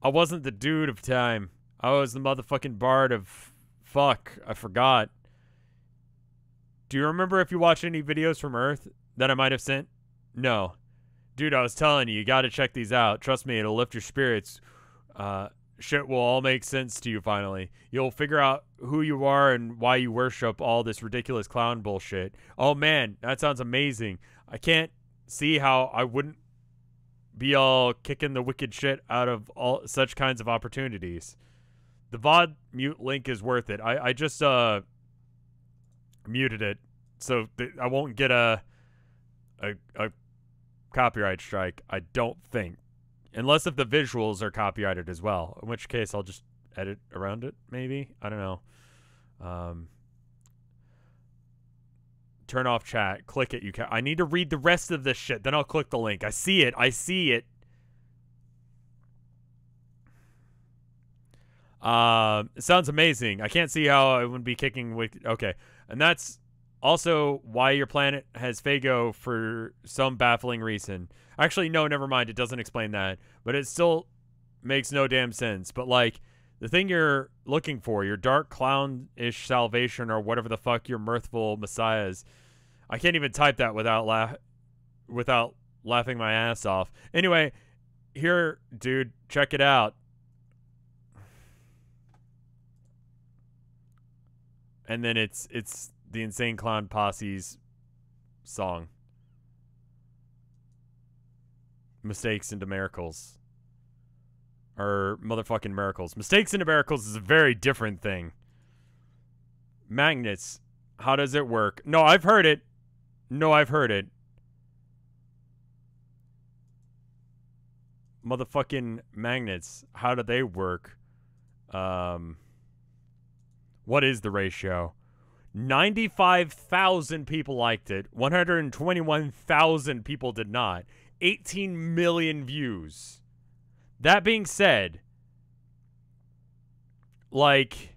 I wasn't the dude of time. I was the motherfucking bard of fuck. I forgot. Do you remember if you watched any videos from Earth that I might have sent? No. Dude, I was telling you, you gotta check these out. Trust me, it'll lift your spirits. Shit will all make sense to you finally. You'll figure out who you are and why you worship all this ridiculous clown bullshit. Oh man, that sounds amazing. I can't see how I wouldn't be all kicking the wicked shit out of all such kinds of opportunities. The VOD mute link is worth it. I just muted it so I won't get a copyright strike, I don't think. Unless if the visuals are copyrighted as well, in which case I'll just edit around it, maybe? I don't know. Turn off chat. Click it. I need to read the rest of this shit, then I'll click the link. I see it. I see it. It sounds amazing. I can't see how I wouldn't be kicking with... Okay. And that's also why your planet has Fago for some baffling reason. Actually, no, never mind. It doesn't explain that. But it still makes no damn sense. But, like, the thing you're looking for, your dark clown-ish salvation or whatever the fuck your mirthful messiah is. I can't even type that without laughing my ass off. Anyway, here, dude, check it out. And then it's the Insane Clown Posse's song. Mistakes into Miracles. Or motherfucking Miracles. Mistakes into Miracles is a very different thing. Magnets. How does it work? No, I've heard it. No, I've heard it. Motherfucking magnets. How do they work? What is the ratio? 95,000 people liked it. 121,000 people did not. 18 million views. That being said, like,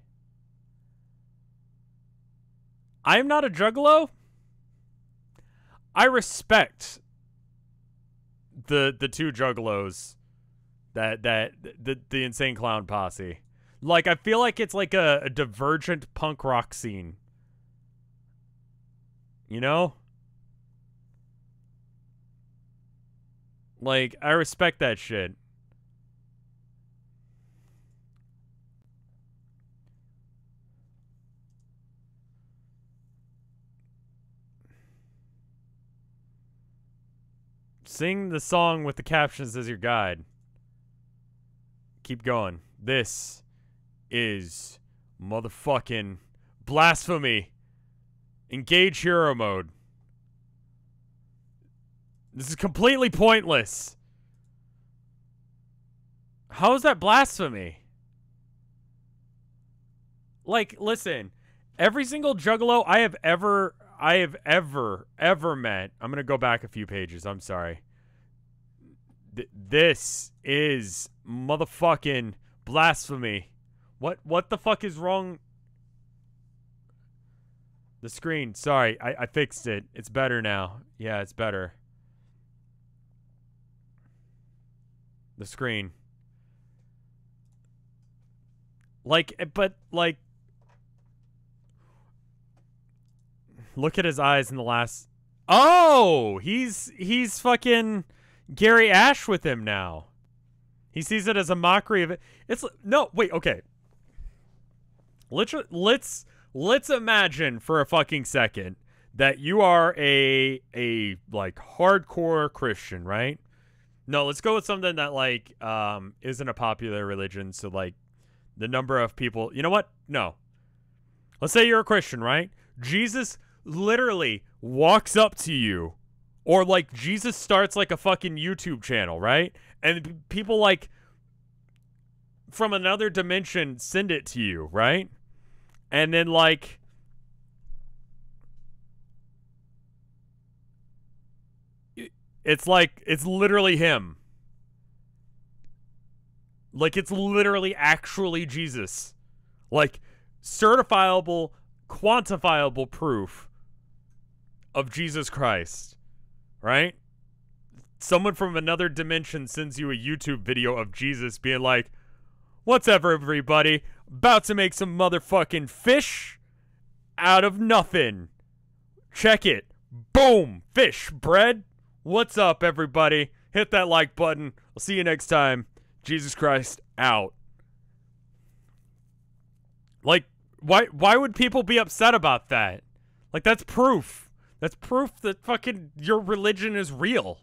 I'm not a juggalo. I respect the two juggalos the Insane Clown Posse. Like, I feel like it's like a divergent punk rock scene. You know? Like, I respect that shit. Sing the song with the captions as your guide. Keep going. This is motherfucking blasphemy. Engage hero mode. This is completely pointless. How is that blasphemy? Like, listen, every single juggalo I have ever met. I'm gonna go back a few pages. I'm sorry. This is motherfucking blasphemy. What the fuck is wrong? The screen. Sorry, I fixed it. It's better now. Yeah, it's better. The screen. Like, but, like... Look at his eyes in the last... Oh! He's fucking Gary Ash with him now. He sees it as a mockery of it. It's... No, wait, okay. Let's imagine for a fucking second that you are a like hardcore Christian, right? No, let's go with something that like isn't a popular religion, so like the number of people, you know what? No. Let's say you're a Christian, right? Jesus literally walks up to you, or like Jesus starts like a fucking YouTube channel, right? And people like from another dimension send it to you, right? And then, like, it's literally him. Like, it's literally actually Jesus. Like, certifiable, quantifiable proof of Jesus Christ. Right? Someone from another dimension sends you a YouTube video of Jesus being like, "What's up, everybody? About to make some motherfucking fish out of nothing. Check it. Boom. Fish bread. What's up, everybody? Hit that like button. I'll see you next time. Jesus Christ, out." Like, why would people be upset about that? Like, that's proof. That's proof that fucking your religion is real.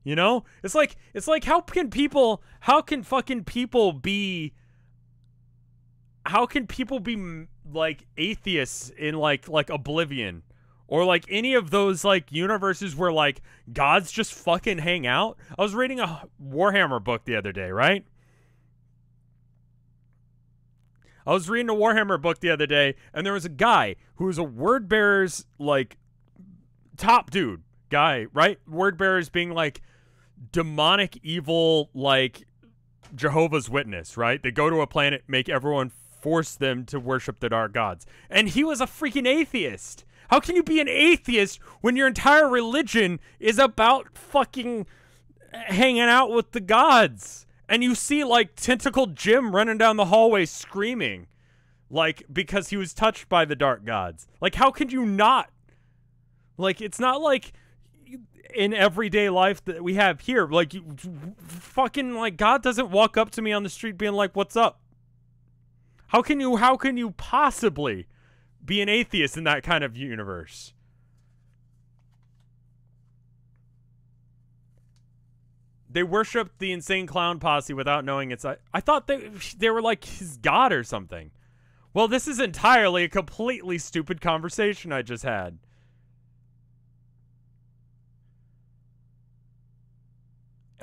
You know? It's like how can fucking people be like atheists in like Oblivion, or like any of those like universes where like gods just fucking hang out? I was reading a Warhammer book the other day, right? I was reading a Warhammer book the other day, and there was a guy who was a word bearer's like top dude guy, right? Word bearers being like demonic evil, like Jehovah's Witness, right? They go to a planet, make everyone force them to worship the dark gods. And he was a freaking atheist. How can you be an atheist when your entire religion is about fucking hanging out with the gods? And you see like Tentacled Jim running down the hallway screaming, like, because he was touched by the dark gods. Like, how could you not? Like, it's not like in everyday life that we have here. Like, you fucking, like, God doesn't walk up to me on the street being like, "What's up?" How can you possibly be an atheist in that kind of universe? They worship the Insane Clown Posse without knowing it's... I thought they were like his god or something. Well, this is entirely a completely stupid conversation I just had.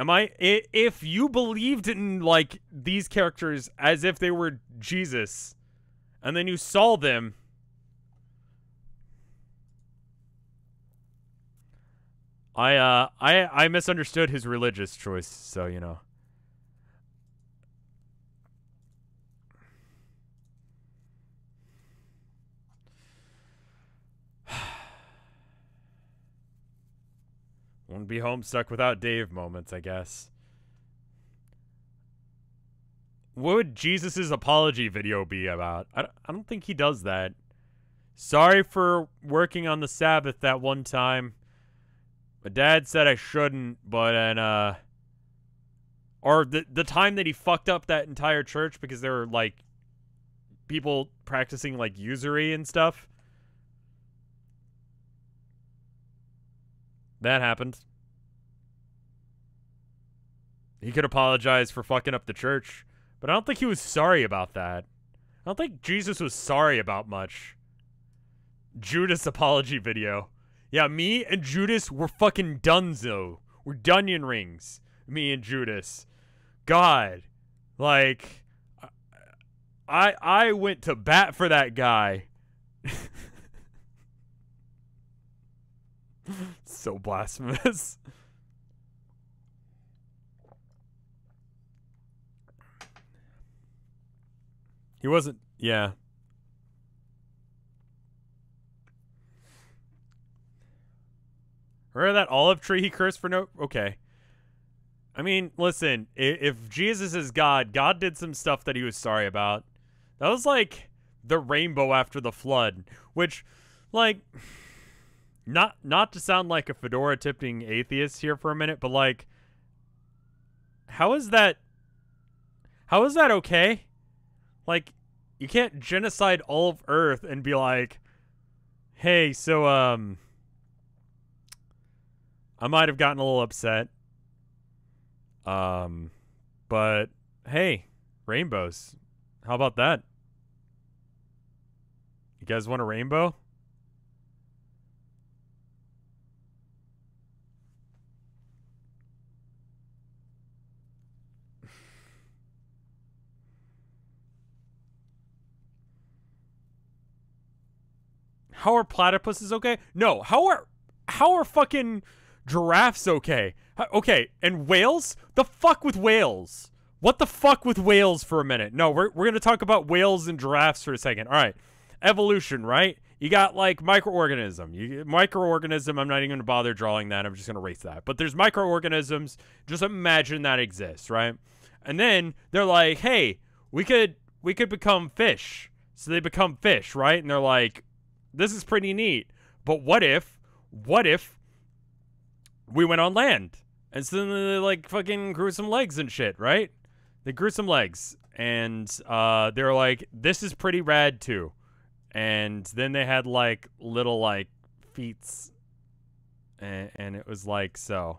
If you believed in, like, these characters as if they were Jesus, and then you saw them... I misunderstood his religious choice, so, you know. Won't be Homestuck without Dave moments, I guess. What would Jesus' apology video be about? I don't think he does that. Sorry for working on the Sabbath that one time. My dad said I shouldn't, but or the time that he fucked up that entire church because there were like people practicing like usury and stuff. That happened. He could apologize for fucking up the church, but I don't think he was sorry about that. I don't think Jesus was sorry about much. Judas apology video. Yeah, me and Judas were fucking donezo. We're Dunyan rings. Me and Judas. God. Like, I went to bat for that guy. So blasphemous. He wasn't, yeah. Remember that olive tree he cursed for no... Okay. I mean, listen, if Jesus is God, God did some stuff that he was sorry about. That was like the rainbow after the flood, which, like, not to sound like a fedora-tipping atheist here for a minute, but, like, how is that okay? Like, you can't genocide all of Earth and be like, hey, so, I might have gotten a little upset. But hey, rainbows. How about that? You guys want a rainbow? How are platypuses okay? No, how are fucking giraffes okay? Okay, and whales? The fuck with whales? What the fuck with whales for a minute? No, we're going to talk about whales and giraffes for a second. All right. Evolution, right? You got, like, microorganism. I'm not even going to bother drawing that. I'm just going to erase that. But there's microorganisms. Just imagine that exists, right? And then they're like, hey, we could become fish. So they become fish, right? And they're like, this is pretty neat. But what if we went on land? And so then they, like, fucking grew some legs and shit, right? They grew some legs. And they were like, this is pretty rad, too. And then they had, like, little, like, feets. And it was like, so.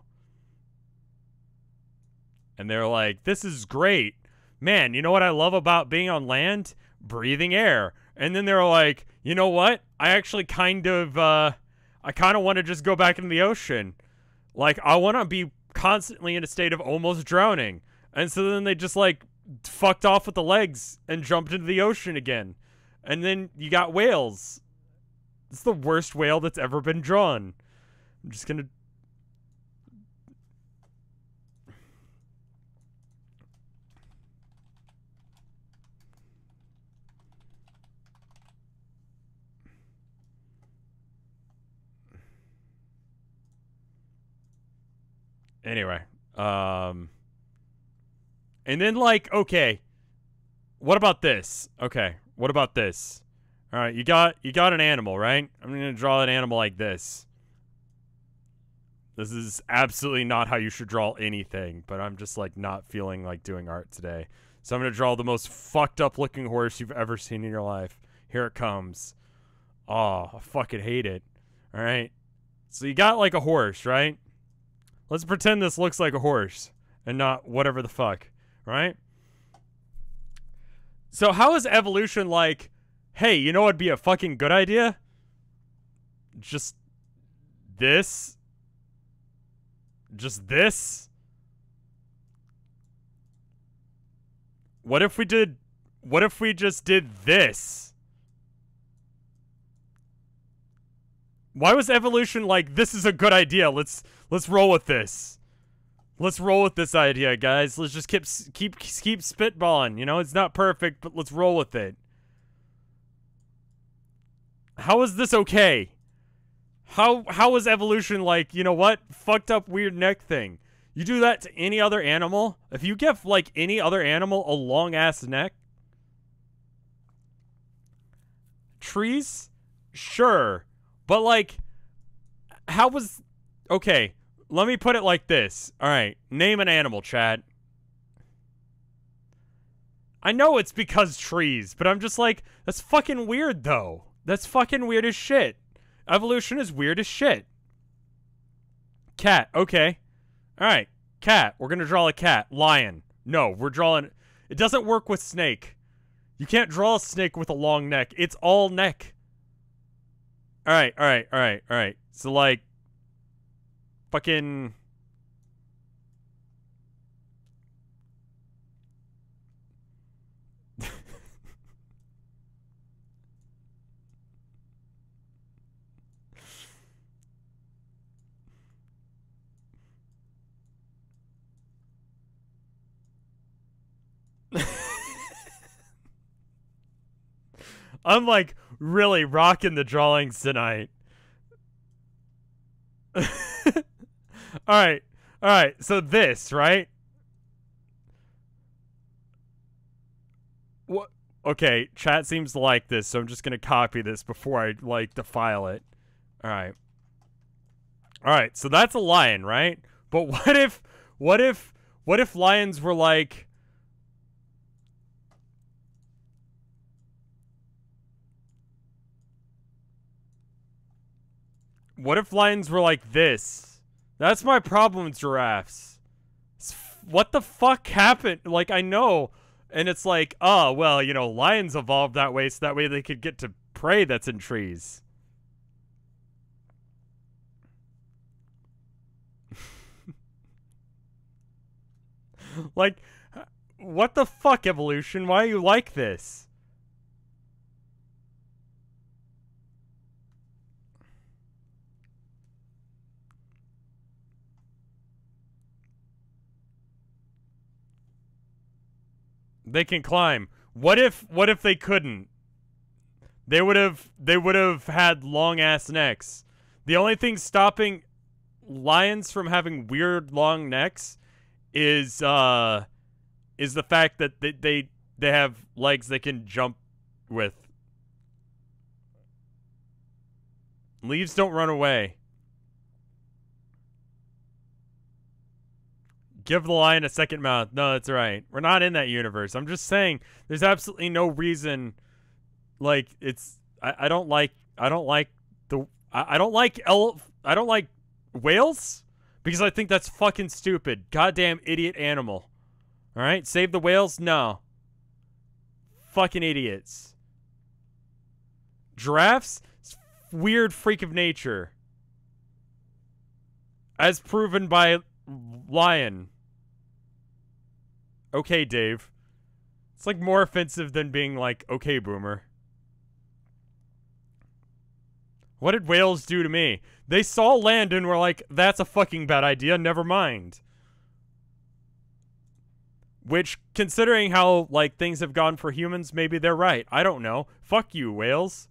And they were like, this is great. Man, you know what I love about being on land? Breathing air. And then they were like, you know what? I actually kind of want to just go back into the ocean. Like, I want to be constantly in a state of almost drowning. And so then they just, like, fucked off with the legs and jumped into the ocean again. And then you got whales. It's the worst whale that's ever been drawn. I'm just gonna... Anyway, and then, like, okay, what about this? Okay, what about this? All right, you got an animal, right? I'm gonna draw an animal like this. This is absolutely not how you should draw anything, but I'm just, like, not feeling like doing art today. So I'm gonna draw the most fucked up looking horse you've ever seen in your life. Here it comes. Oh, I fucking hate it. All right, so you got, like, a horse, right? Let's pretend this looks like a horse and not whatever the fuck, right? So how is evolution like, hey, you know what'd be a fucking good idea? Just this? Just this? What if we just did this? Why was evolution like, this is a good idea, let's roll with this. Let's roll with this idea, guys. Let's just keep spitballing. You know, it's not perfect, but let's roll with it. How is this okay? How is evolution like, you know what? Fucked up weird neck thing. You do that to any other animal? If you give, like, any other animal a long-ass neck? Trees? Sure. But, like, how was... Okay, let me put it like this. All right, name an animal, chat. I know it's because trees, but I'm just like, that's fucking weird, though. That's fucking weird as shit. Evolution is weird as shit. Cat, okay. All right, cat. We're going to draw a cat. Lion. No, we're drawing... It doesn't work with snake. You can't draw a snake with a long neck. It's all neck. All right. So, like, fucking... I'm, like, really rocking the drawings tonight. All right. All right. So this, right? What? Okay, chat seems to like this, so I'm just going to copy this before I like defile it. All right. All right. So that's a lion, right? But what if lions were like What if lions were like this? That's my problem with giraffes. What the fuck happened? Like, I know. And it's like, oh, well, you know, lions evolved that way so that way they could get to prey that's in trees. Like, what the fuck, evolution? Why are you like this? They can climb. What if they couldn't? They would have had long ass necks. The only thing stopping lions from having weird long necks is the fact that they have legs they can jump with. Leaves don't run away. Give the lion a second mouth. No, that's right. We're not in that universe. I'm just saying there's absolutely no reason. Like, it's I don't like whales because I think that's fucking stupid. Goddamn idiot animal. All right, save the whales? No. Fucking idiots. Giraffes? Weird freak of nature. As proven by lion. Okay, Dave. It's like more offensive than being like, okay, boomer. What did whales do to me? They saw land and were like, that's a fucking bad idea, never mind. Which, considering how, like, things have gone for humans, maybe they're right. I don't know. Fuck you, whales.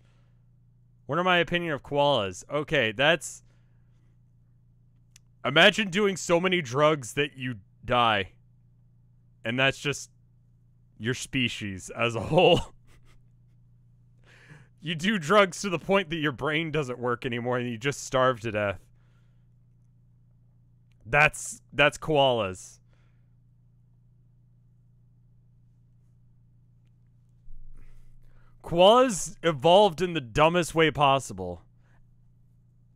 What are my opinion of koalas? Okay, that's... Imagine doing so many drugs that you die. And that's just your species as a whole. You do drugs to the point that your brain doesn't work anymore and you just starve to death. That's koalas. Koalas evolved in the dumbest way possible.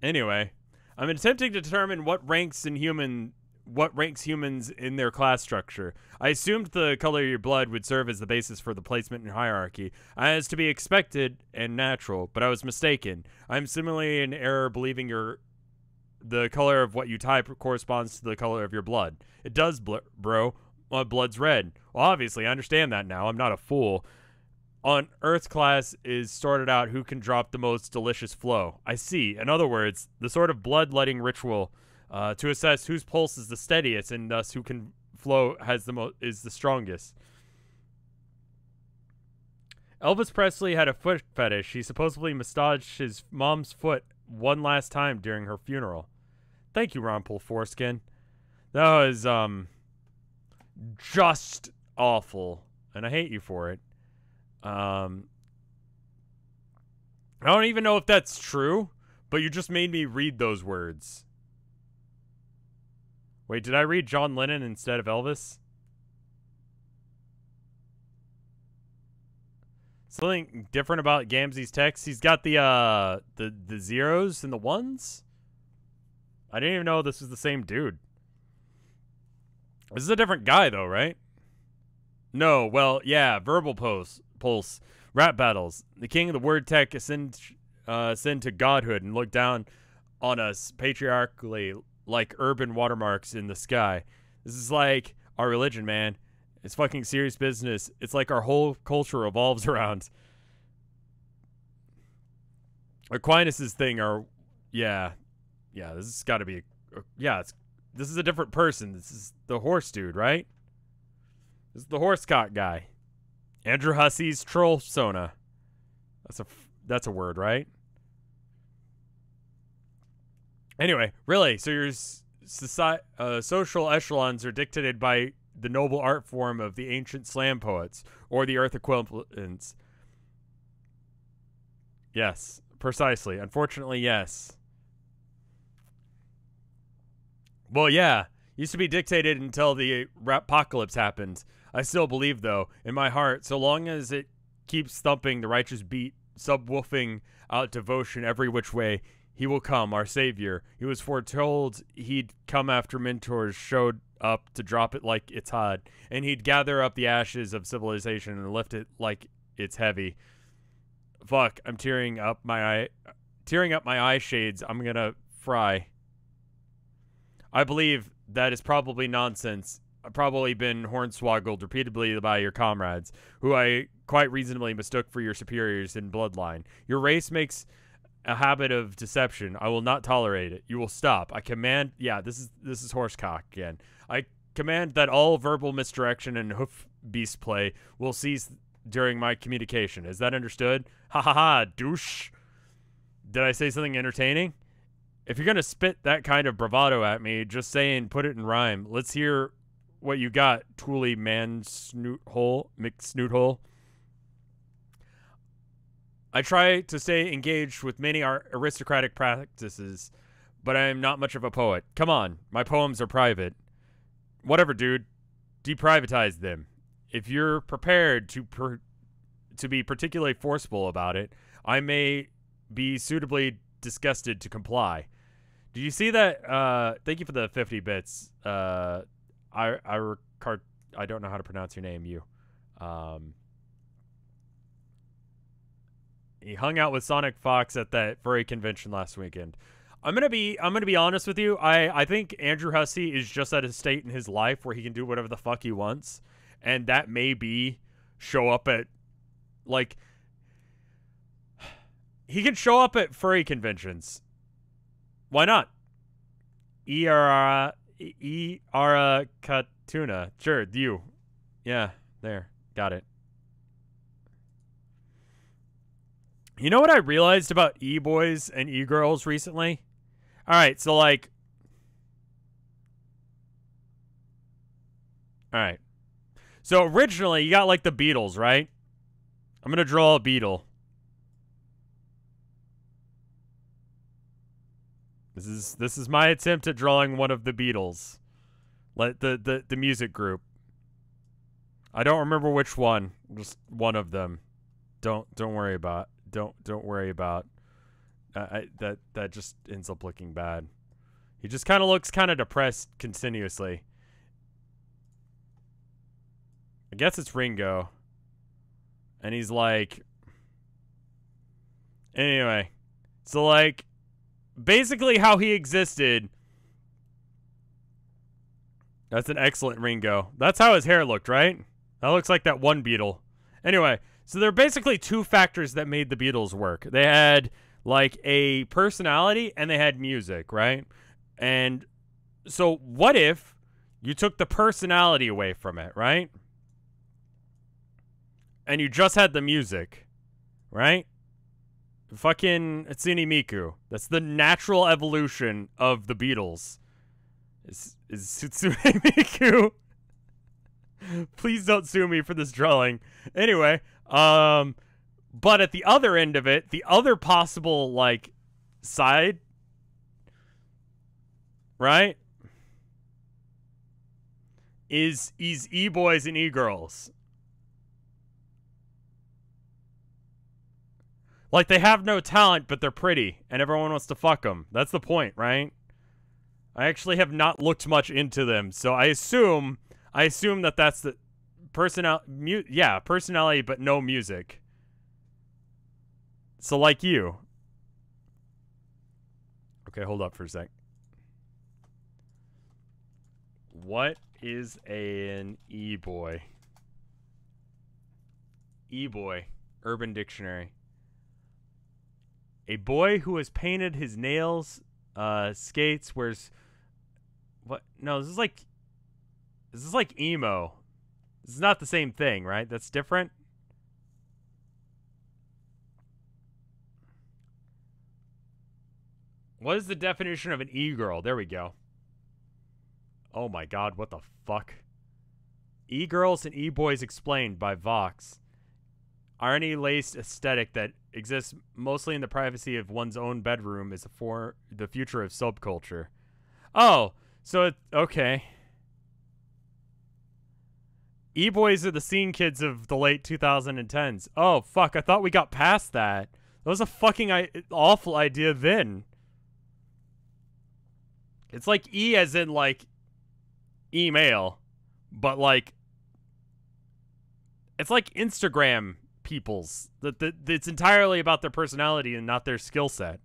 Anyway, I'm attempting to determine what ranks humans in their class structure. I assumed the color of your blood would serve as the basis for the placement in hierarchy, as to be expected and natural, but I was mistaken. I am similarly in error believing the color of what you type corresponds to the color of your blood. It does, bro. My blood's red. Well, obviously, I understand that now. I'm not a fool. On Earth class is sorted out who can drop the most delicious flow. I see. In other words, the sort of bloodletting ritual to assess whose pulse is the steadiest and thus who can flow is the strongest. Elvis Presley had a foot fetish. He supposedly massaged his mom's foot one last time during her funeral. Thank you, Rumpel Foreskin. That was just awful, and I hate you for it. I don't even know if that's true, but you just made me read those words. Wait, did I read John Lennon instead of Elvis? Something different about Gamzee's text. He's got the zeros and the ones. I didn't even know this was the same dude. This is a different guy though, right? No, well, yeah, verbal pulse, rap battles. The king of the word tech ascend to godhood and look down on us patriarchally like urban watermarks in the sky. This is like our religion, man. It's fucking serious business. It's like our whole culture revolves around Aquinas' thing. Or yeah, this has got to be this is a different person. This is the horse dude, right? This is the horse cock guy. Andrew Hussey's troll sona. That's a word, right? Anyway, really, so social echelons are dictated by the noble art form of the ancient slam poets, or the earth equivalents. Yes, precisely. Unfortunately, yes. Well, yeah. Used to be dictated until the apocalypse happened. I still believe, though, in my heart, so long as it keeps thumping the righteous beat, subwoofing out devotion every which way, he will come, our savior. He was foretold he'd come after mentors showed up to drop it like it's hot, and he'd gather up the ashes of civilization and lift it like it's heavy. Fuck, I'm tearing up my eye shades. I'm gonna fry. I believe that is probably nonsense. I've probably been hornswoggled repeatedly by your comrades, who I quite reasonably mistook for your superiors in bloodline. Your race makes a habit of deception. I will not tolerate it. You will stop. I command. Yeah, this is horsecock again. I command that all verbal misdirection and hoof beast play will cease during my communication. Is that understood? Ha ha ha, douche. Did I say something entertaining? If you're gonna spit that kind of bravado at me, just say and put it in rhyme. Let's hear what you got, Toolie man snoot hole, McSnoot hole. I try to stay engaged with many aristocratic practices, but I am not much of a poet. Come on, my poems are private. Whatever, dude. Deprivatize them. If you're prepared to be particularly forceful about it, I may be suitably disgusted to comply. Did you see that? Thank you for the 50 bits. I don't know how to pronounce your name. You. He hung out with Sonic Fox at that furry convention last weekend. I'm gonna be honest with you. I think Andrew Hussey is just at a state in his life where he can do whatever the fuck he wants, and that may be show up at, like, he can show up at furry conventions. Why not? Katuna. Sure, you. Yeah, there. Got it. You know what I realized about e-boys and e-girls recently? Alright, so like... Alright. So originally, you got like the Beatles, right? I'm gonna draw a beetle. This is my attempt at drawing one of the Beatles. Like the music group. I don't remember which one. Just one of them. Don't worry about. Don't worry about. That just ends up looking bad. He just kind of looks kind of depressed continuously. I guess it's Ringo. And he's like... Anyway. So like... Basically how he existed... That's an excellent Ringo. That's how his hair looked, right? That looks like that one Beatle. Anyway, so there are basically two factors that made the Beatles work. They had, like, a personality and they had music, right? And so what if you took the personality away from it, right? And you just had the music, right? Fucking Hatsune Miku. That's the natural evolution of the Beatles. Is Hatsune Miku. Please don't sue me for this drawing. Anyway, but at the other end of it, the other possible, like, side, right, is e-boys and e-girls. Like, they have no talent, but they're pretty, and everyone wants to fuck them. That's the point, right? I actually have not looked much into them, so I assume that that's the personality, but no music. So, like you. Okay, hold up for a sec. What is an e-boy? E-boy. Urban Dictionary. A boy who has painted his nails, skates, wears... What? No, this is like emo. This is not the same thing, right? That's different. What is the definition of an e-girl? There we go. Oh my god, what the fuck? E-girls and e-boys explained by Vox. Irony-laced aesthetic that exists mostly in the privacy of one's own bedroom is for the future of subculture. Oh, so okay. E-boys are the scene kids of the late 2010s. Oh, fuck, I thought we got past that. That was a fucking awful idea then. It's like E as in, like, email. But, like, it's like Instagram people's. It's entirely about their personality and not their skill set.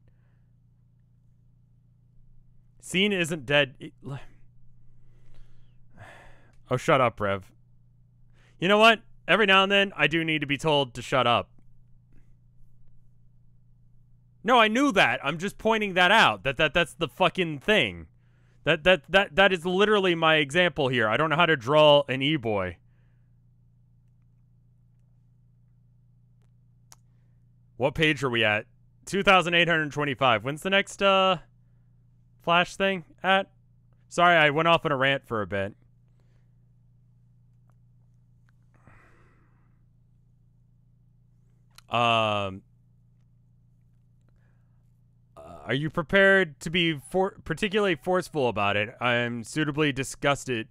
Scene isn't dead. Oh, shut up, Rev. You know what? Every now and then, I do need to be told to shut up. No, I knew that. I'm just pointing that out. That's the fucking thing. That is literally my example here. I don't know how to draw an e-boy. What page are we at? 2,825. When's the next Flash thing at? Sorry, I went off on a rant for a bit. Are you prepared to be particularly forceful about it? I am suitably disgusted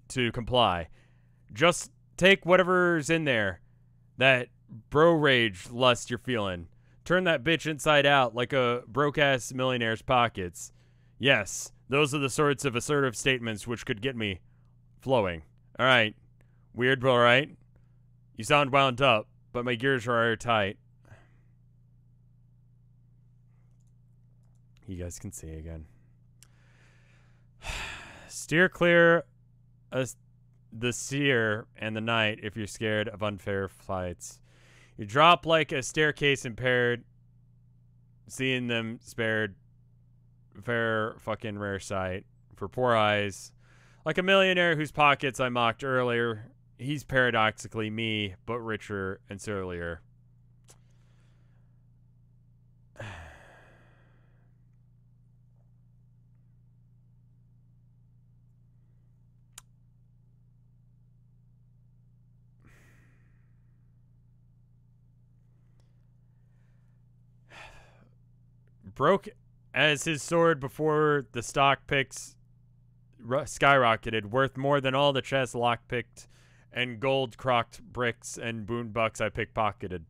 to comply. Just take whatever's in there. That bro rage lust you're feeling. Turn that bitch inside out like a broke-ass millionaire's pockets. Yes, those are the sorts of assertive statements which could get me flowing. All right. Weird, but all right. You sound wound up, but my gears are airtight. You guys can see again. Steer clear the seer and the night if you're scared of unfair flights. You drop like a staircase impaired, seeing them spared. Fair fucking rare sight for poor eyes. Like a millionaire whose pockets I mocked earlier, he's paradoxically me, but richer and surlier. Broke as his sword before the stock picks skyrocketed, worth more than all the chests lockpicked and gold-crocked bricks and boon bucks I pickpocketed.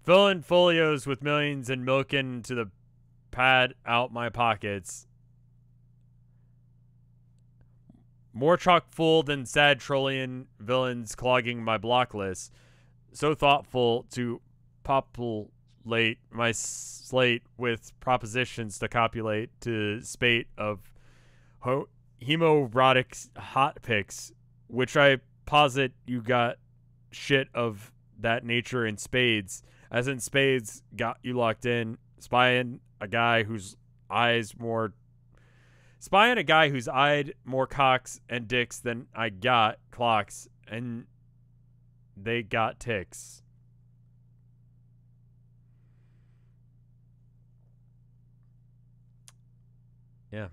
Filling folios with millions and milking to the pad out my pockets. More chock full than sad trollian villains clogging my block list. So thoughtful to populate my slate with propositions to copulate to spate of hemoerotic hot picks, which I posit you got shit of that nature in spades, as in spades got you locked in, spying a guy whose eyed more cocks and dicks than I got clocks, and they got ticks. Yeah.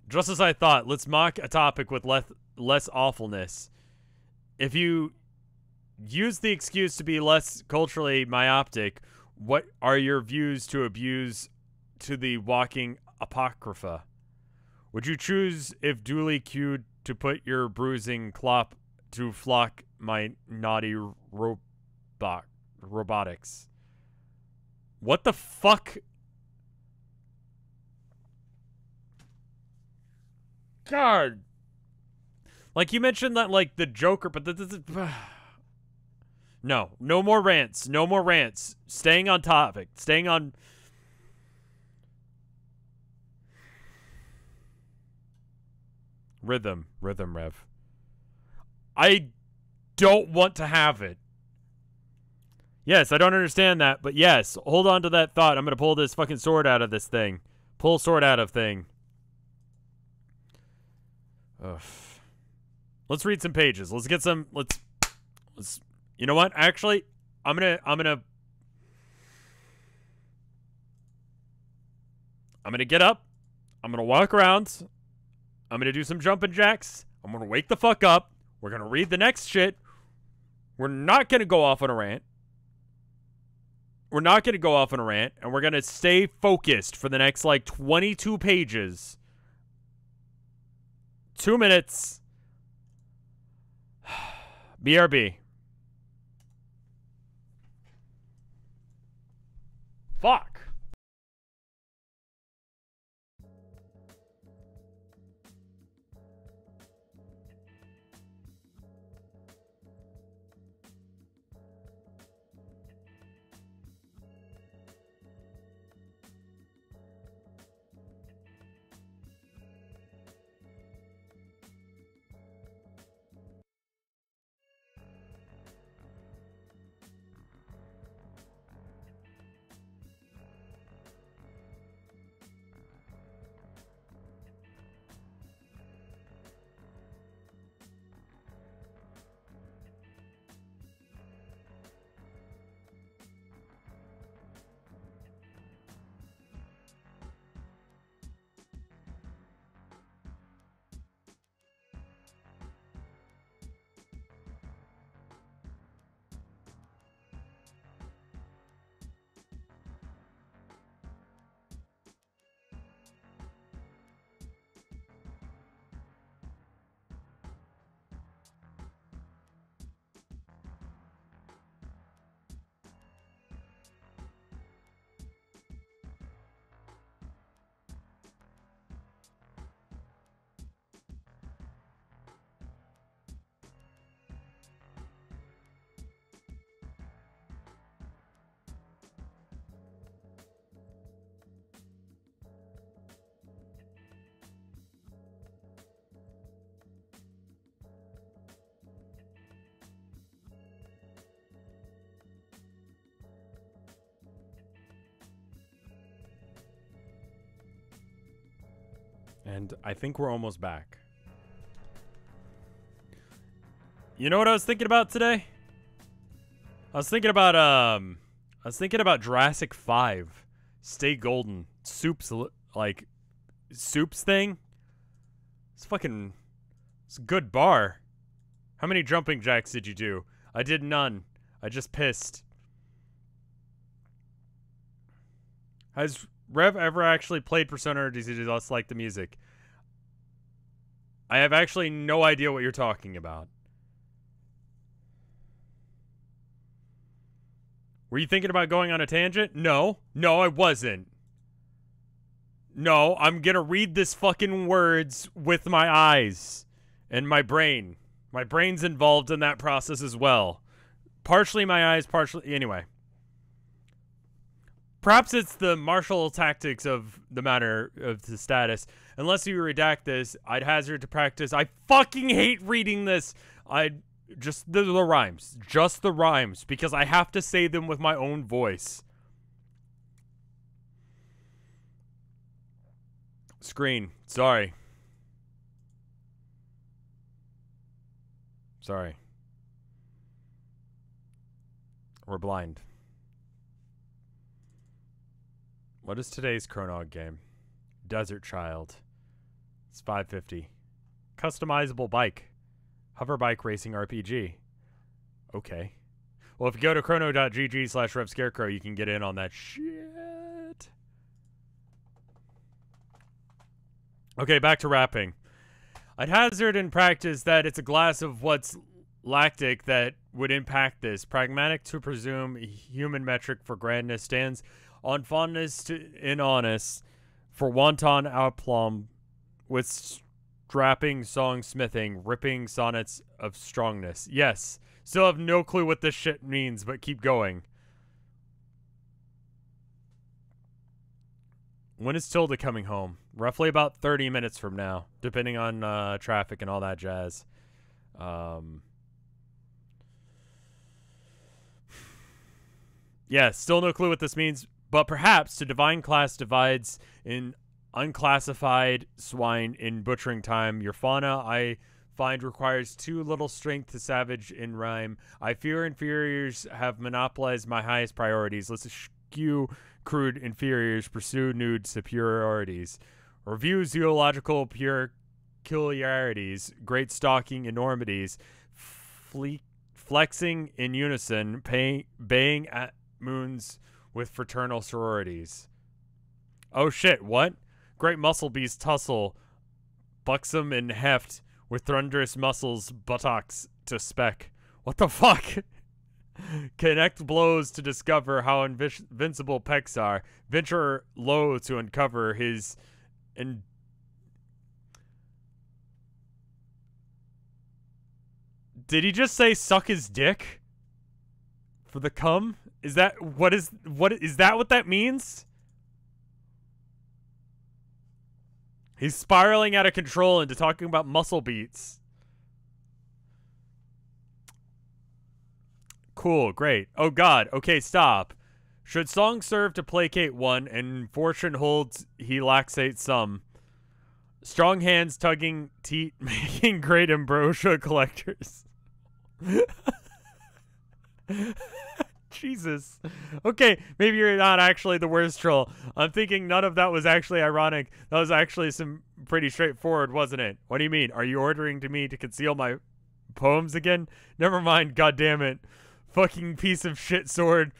Just as I thought, let's mock a topic with less awfulness. If you use the excuse to be less culturally myopic, what are your views to abuse to the walking apocrypha? Would you choose, if duly cued, to put your bruising clop to flock my naughty robotics? What the fuck? God. Like, you mentioned that, like, the Joker, but no more rants. No more rants. Staying on topic. Staying on... Rhythm, Rev. I don't want to have it. Yes, I don't understand that, but yes, hold on to that thought. I'm going to pull this fucking sword out of this thing. Pull sword out of thing. Ugh. Let's read some pages. Let's get some. Let's. You know what? Actually, I'm gonna get up. I'm gonna walk around. I'm gonna do some jumping jacks. I'm gonna wake the fuck up. We're gonna read the next shit. We're not gonna go off on a rant. And we're gonna stay focused for the next, like, 22 pages. 2 minutes. BRB. Fuck. And I think we're almost back. You know what I was thinking about today? I was thinking about Jurassic 5. Stay Golden. Soup's thing. It's a good bar. How many jumping jacks did you do? I did none. I just pissed. Has Rev ever actually played Persona, or does he just like the music? I have actually no idea what you're talking about. Were you thinking about going on a tangent? No. No, I wasn't. No, I'm gonna read this fucking words with my eyes and my brain. My brain's involved in that process as well. Partially my eyes, partially... Anyway. Perhaps it's the martial tactics of the matter of the status. Unless you redact this, I'd hazard to practice. I fucking hate reading this. Just the rhymes. Just the rhymes. Because I have to say them with my own voice. Screen. Sorry. Sorry. We're blind. What is today's Chronog game? Desert Child. It's $5.50. Customizable bike. Hover bike racing RPG. Okay. Well, if you go to chrono.gg/RevScarecrow, you can get in on that shit. Okay, back to rapping. I'd hazard in practice that it's a glass of what's lactic that would impact this. Pragmatic to presume human metric for grandness stands on fondness to in honest for wanton aplomb with strapping song smithing, ripping sonnets of strongness. Yes. Still have no clue what this shit means, but keep going. When is Tilda coming home? Roughly about 30 minutes from now, depending on traffic and all that jazz. Yeah, still no clue what this means, but perhaps to divine class divides in unclassified swine in butchering time. Your fauna I find requires too little strength to savage in rhyme. I fear inferiors have monopolized my highest priorities. Let's eschew crude inferiors, pursue nude superiorities. Review zoological peculiarities, great stalking enormities, flexing in unison, baying at moons with fraternal sororities. Oh shit, what? Great muscle beasts tussle, buxom and heft, with thunderous muscles, buttocks to speck. What the fuck? Connect blows to discover how invincible pecs are. Venture low to uncover his... Did he just say suck his dick? For the cum? Is that is that what that means? He's spiraling out of control into talking about muscle beats. Cool, great. Oh god, okay, stop. Should song serve to placate one, and fortune holds he laxates some. Strong hands tugging teat, making great ambrosia collectors. Jesus. Okay, maybe you're not actually the worst troll. I'm thinking none of that was actually ironic. That was actually some pretty straightforward, wasn't it? What do you mean? Are you ordering me to conceal my poems again? Never mind, goddammit. Fucking piece of shit sword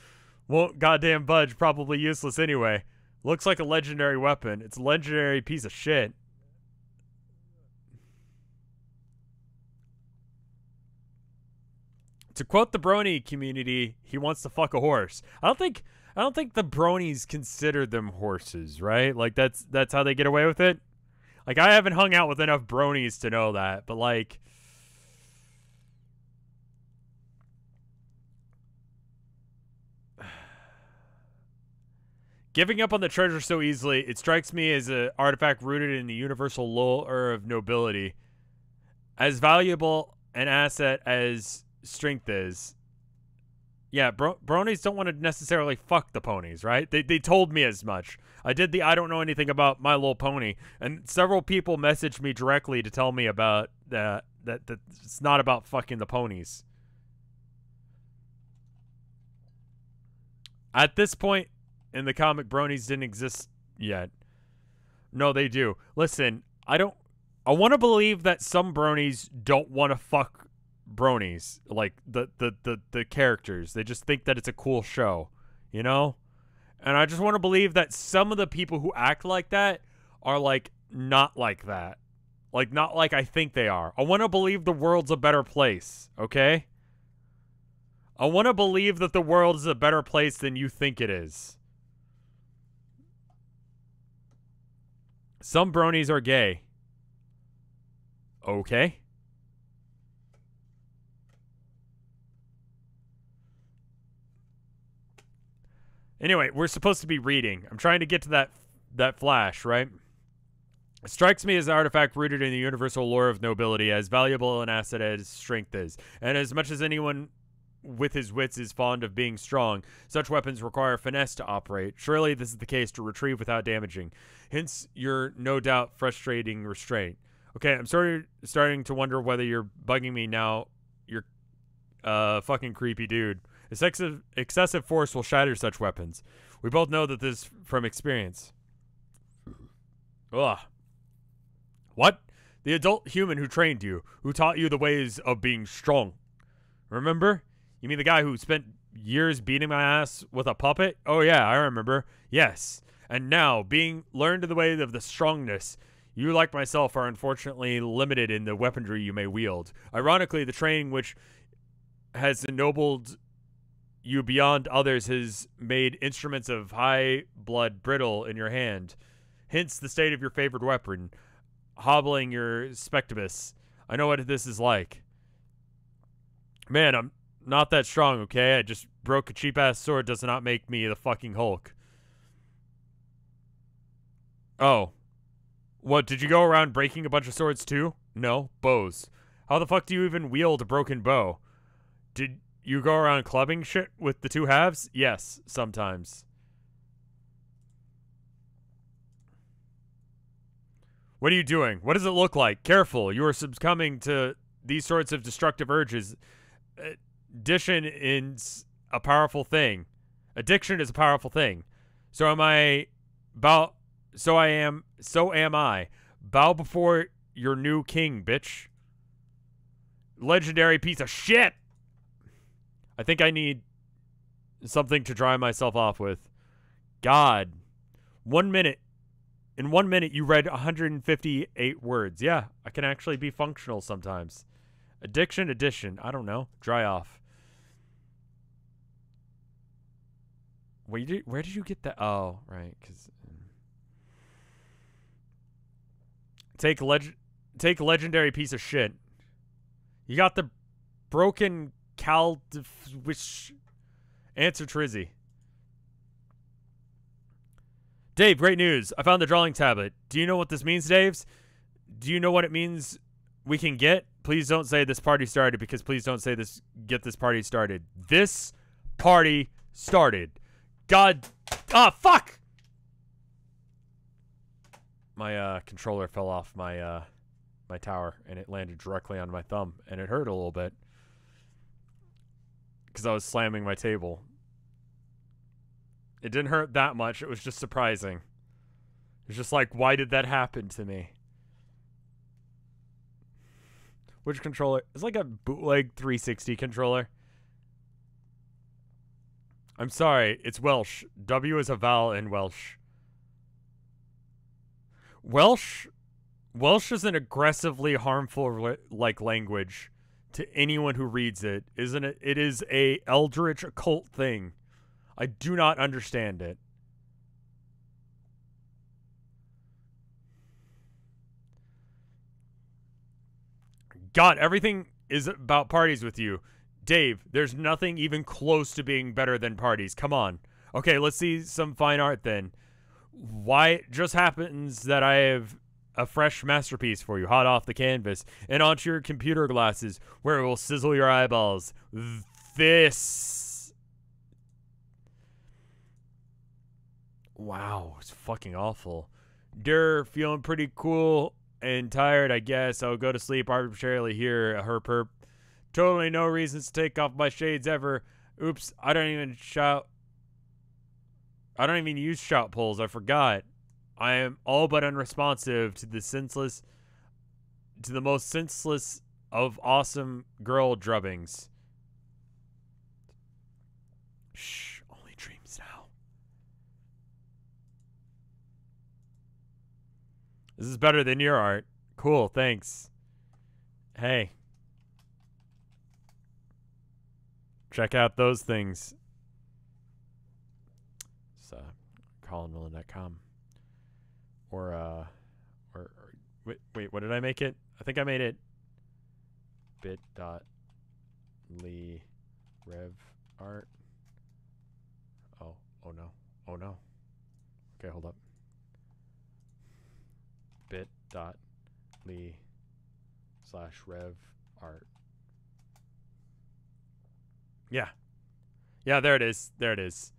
won't goddamn budge, probably useless anyway. Looks like a legendary weapon. It's a legendary piece of shit. To quote the brony community, he wants to fuck a horse. I don't think the bronies consider them horses, right? Like that's how they get away with it. Like I haven't hung out with enough bronies to know that, but like giving up on the treasure so easily, it strikes me as an artifact rooted in the universal lore of nobility. As valuable an asset as strength is. Yeah, bronies don't want to necessarily fuck the ponies, right? They told me as much. I did the I don't know anything about My Little Pony, and several people messaged me directly to tell me about that it's not about fucking the ponies. At this point in the comic, bronies didn't exist yet. No, they do. Listen, I want to believe that some bronies don't want to fuck bronies, like the characters. They just think that it's a cool show, you know? And I just want to believe that some of the people who act like that are like not like that. Like not like I think they are. I want to believe the world's a better place, okay? I want to believe that the world is a better place than you think it is. Some bronies are gay. Okay. Anyway, we're supposed to be reading. I'm trying to get to that flash, right? It strikes me as an artifact rooted in the universal lore of nobility, as valuable an asset as strength is. And as much as anyone with his wits is fond of being strong, such weapons require finesse to operate. Surely this is the case to retrieve without damaging. Hence your no doubt frustrating restraint. Okay, I'm starting to wonder whether you're bugging me now. You're fucking creepy dude. Excessive force will shatter such weapons. We both know that this from experience. Ugh. What? The adult human who trained you, who taught you the ways of being strong. Remember? You mean the guy who spent years beating my ass with a puppet? Oh yeah, I remember. Yes. And now, being learned in the way of the strongness, you, like myself, are unfortunately limited in the weaponry you may wield. Ironically, the training which has ennobled you beyond others has made instruments of high blood brittle in your hand. Hence the state of your favored weapon, hobbling your spectibus. I know what this is like. Man, I'm not that strong, okay? I just broke a cheap-ass sword does not make me the fucking Hulk. Oh. What, did you go around breaking a bunch of swords too? No, bows. How the fuck do you even wield a broken bow? Did you go around clubbing shit with the two halves? Yes, sometimes. What are you doing? What does it look like? Careful, you are succumbing to these sorts of destructive urges. Addiction is a powerful thing. Addiction is a powerful thing. So am I. So am I. Bow before your new king, bitch. Legendary piece of shit. I think I need something to dry myself off with. God. 1 minute. In 1 minute, you read 158 words. Yeah, I can actually be functional sometimes. Addition. I don't know. Dry off. Where did you get that? Oh, right. Because take legendary piece of shit. You got the broken which answer Trizzy. Dave, great news. I found the drawing tablet. Do you know what this means, Daves? Do you know what it means we can get? Please don't say this party started, because please don't say this. Get this party started. This party started. God. Ah, fuck! My controller fell off my my tower, and it landed directly on my thumb, and it hurt a little bit because I was slamming my table. It didn't hurt that much. It was just surprising. It was just like, why did that happen to me? Which controller? It's like a bootleg 360 controller. I'm sorry, it's Welsh. W is a vowel in Welsh. Welsh is an aggressively harmful language to anyone who reads it, isn't it? It is a eldritch occult thing. I do not understand it. God, everything is about parties with you. Dave, there's nothing even close to being better than parties. Come on. Okay, let's see some fine art then. Why it just happens that I have a fresh masterpiece for you, hot off the canvas, and onto your computer glasses, where it will sizzle your eyeballs. This. Wow, it's fucking awful. Feeling pretty cool and tired, I guess. I'll go to sleep arbitrarily here, herperp. Totally no reasons to take off my shades ever. Oops, I don't even use shout poles. I forgot. I am all but unresponsive to the most senseless of awesome girl drubbings. Shh, only dreams now. This is better than your art. Cool, thanks. Hey. Check out those things. It's colinmillen.com. Or wait, what did I make it? I think I made it bit.ly rev art. Oh no. Oh no. Okay, hold up. bit.ly/rev art. Yeah. Yeah, there it is. There it is.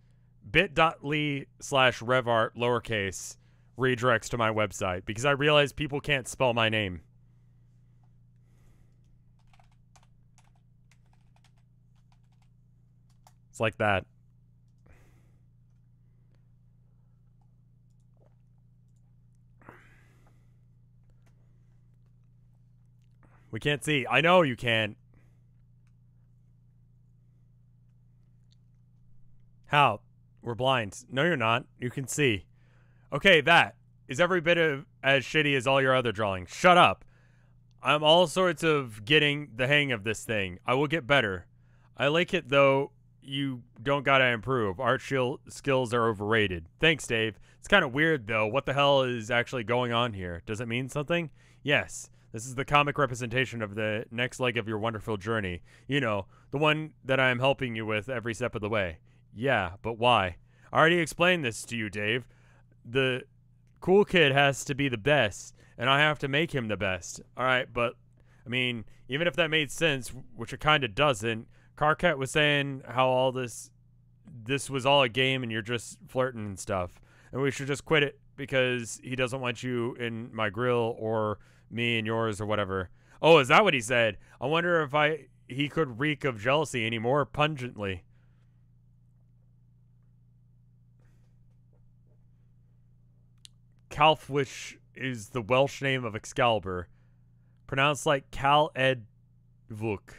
bit.ly/revart lowercase redirects to my website because I realize people can't spell my name. It's like that. We can't see. I know you can't. How? We're blind. No, you're not. You can see. Okay, that is every bit of as shitty as all your other drawings. Shut up. I'm all sorts of getting the hang of this thing. I will get better. I like it, though. You don't gotta improve. Art skills are overrated. Thanks, Dave. It's kind of weird, though. What the hell is actually going on here? Does it mean something? Yes. This is the comic representation of the next leg of your wonderful journey. You know, the one that I am helping you with every step of the way. Yeah, but why? I already explained this to you, Dave. The cool kid has to be the best, and I have to make him the best. All right, but, I mean, even if that made sense, which it kind of doesn't, Carcat was saying how all this was all a game and you're just flirting and stuff, and we should just quit it because he doesn't want you in my grill or me in yours or whatever. Oh, is that what he said? I wonder if he could reek of jealousy any more pungently. Calfwish is the Welsh name of Excalibur, pronounced like Cal Ed Vuk.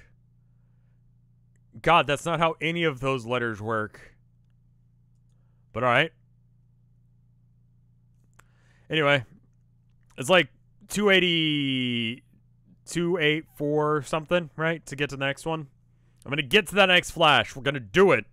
God, that's not how any of those letters work. But alright. Anyway, it's like 284 something, right? To get to the next one. I'm going to get to that next flash. We're going to do it.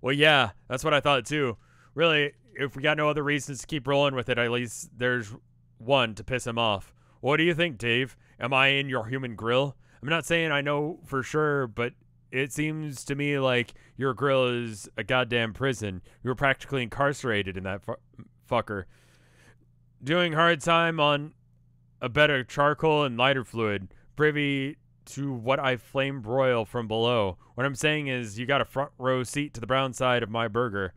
Well, yeah, that's what I thought too. Really, if we got no other reasons to keep rolling with it, at least there's one to piss him off. What do you think, Dave? Am I in your human grill? I'm not saying I know for sure, but it seems to me like your grill is a goddamn prison. You were practically incarcerated in that fucker. Doing hard time on a bed of charcoal and lighter fluid, privy to what I flame broil from below. What I'm saying is you got a front row seat to the brown side of my burger.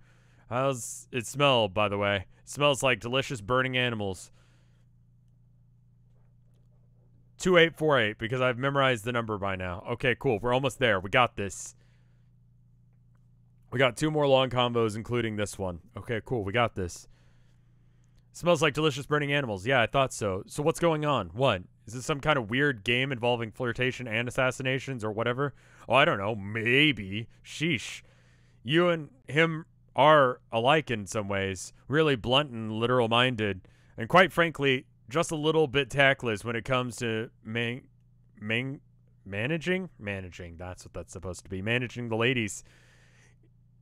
How's it smell, by the way? It smells like delicious burning animals. 2848, because I've memorized the number by now. Okay, cool. We're almost there. We got this. We got 2 more long combos, including this one. Okay, cool. We got this. Smells like delicious burning animals. Yeah, I thought so. So what's going on? What? Is this some kind of weird game involving flirtation and assassinations or whatever? Oh, I don't know. Maybe. Sheesh. You and him are alike in some ways. Really blunt and literal-minded. And quite frankly, just a little bit tactless when it comes to managing. That's what that's supposed to be. Managing the ladies.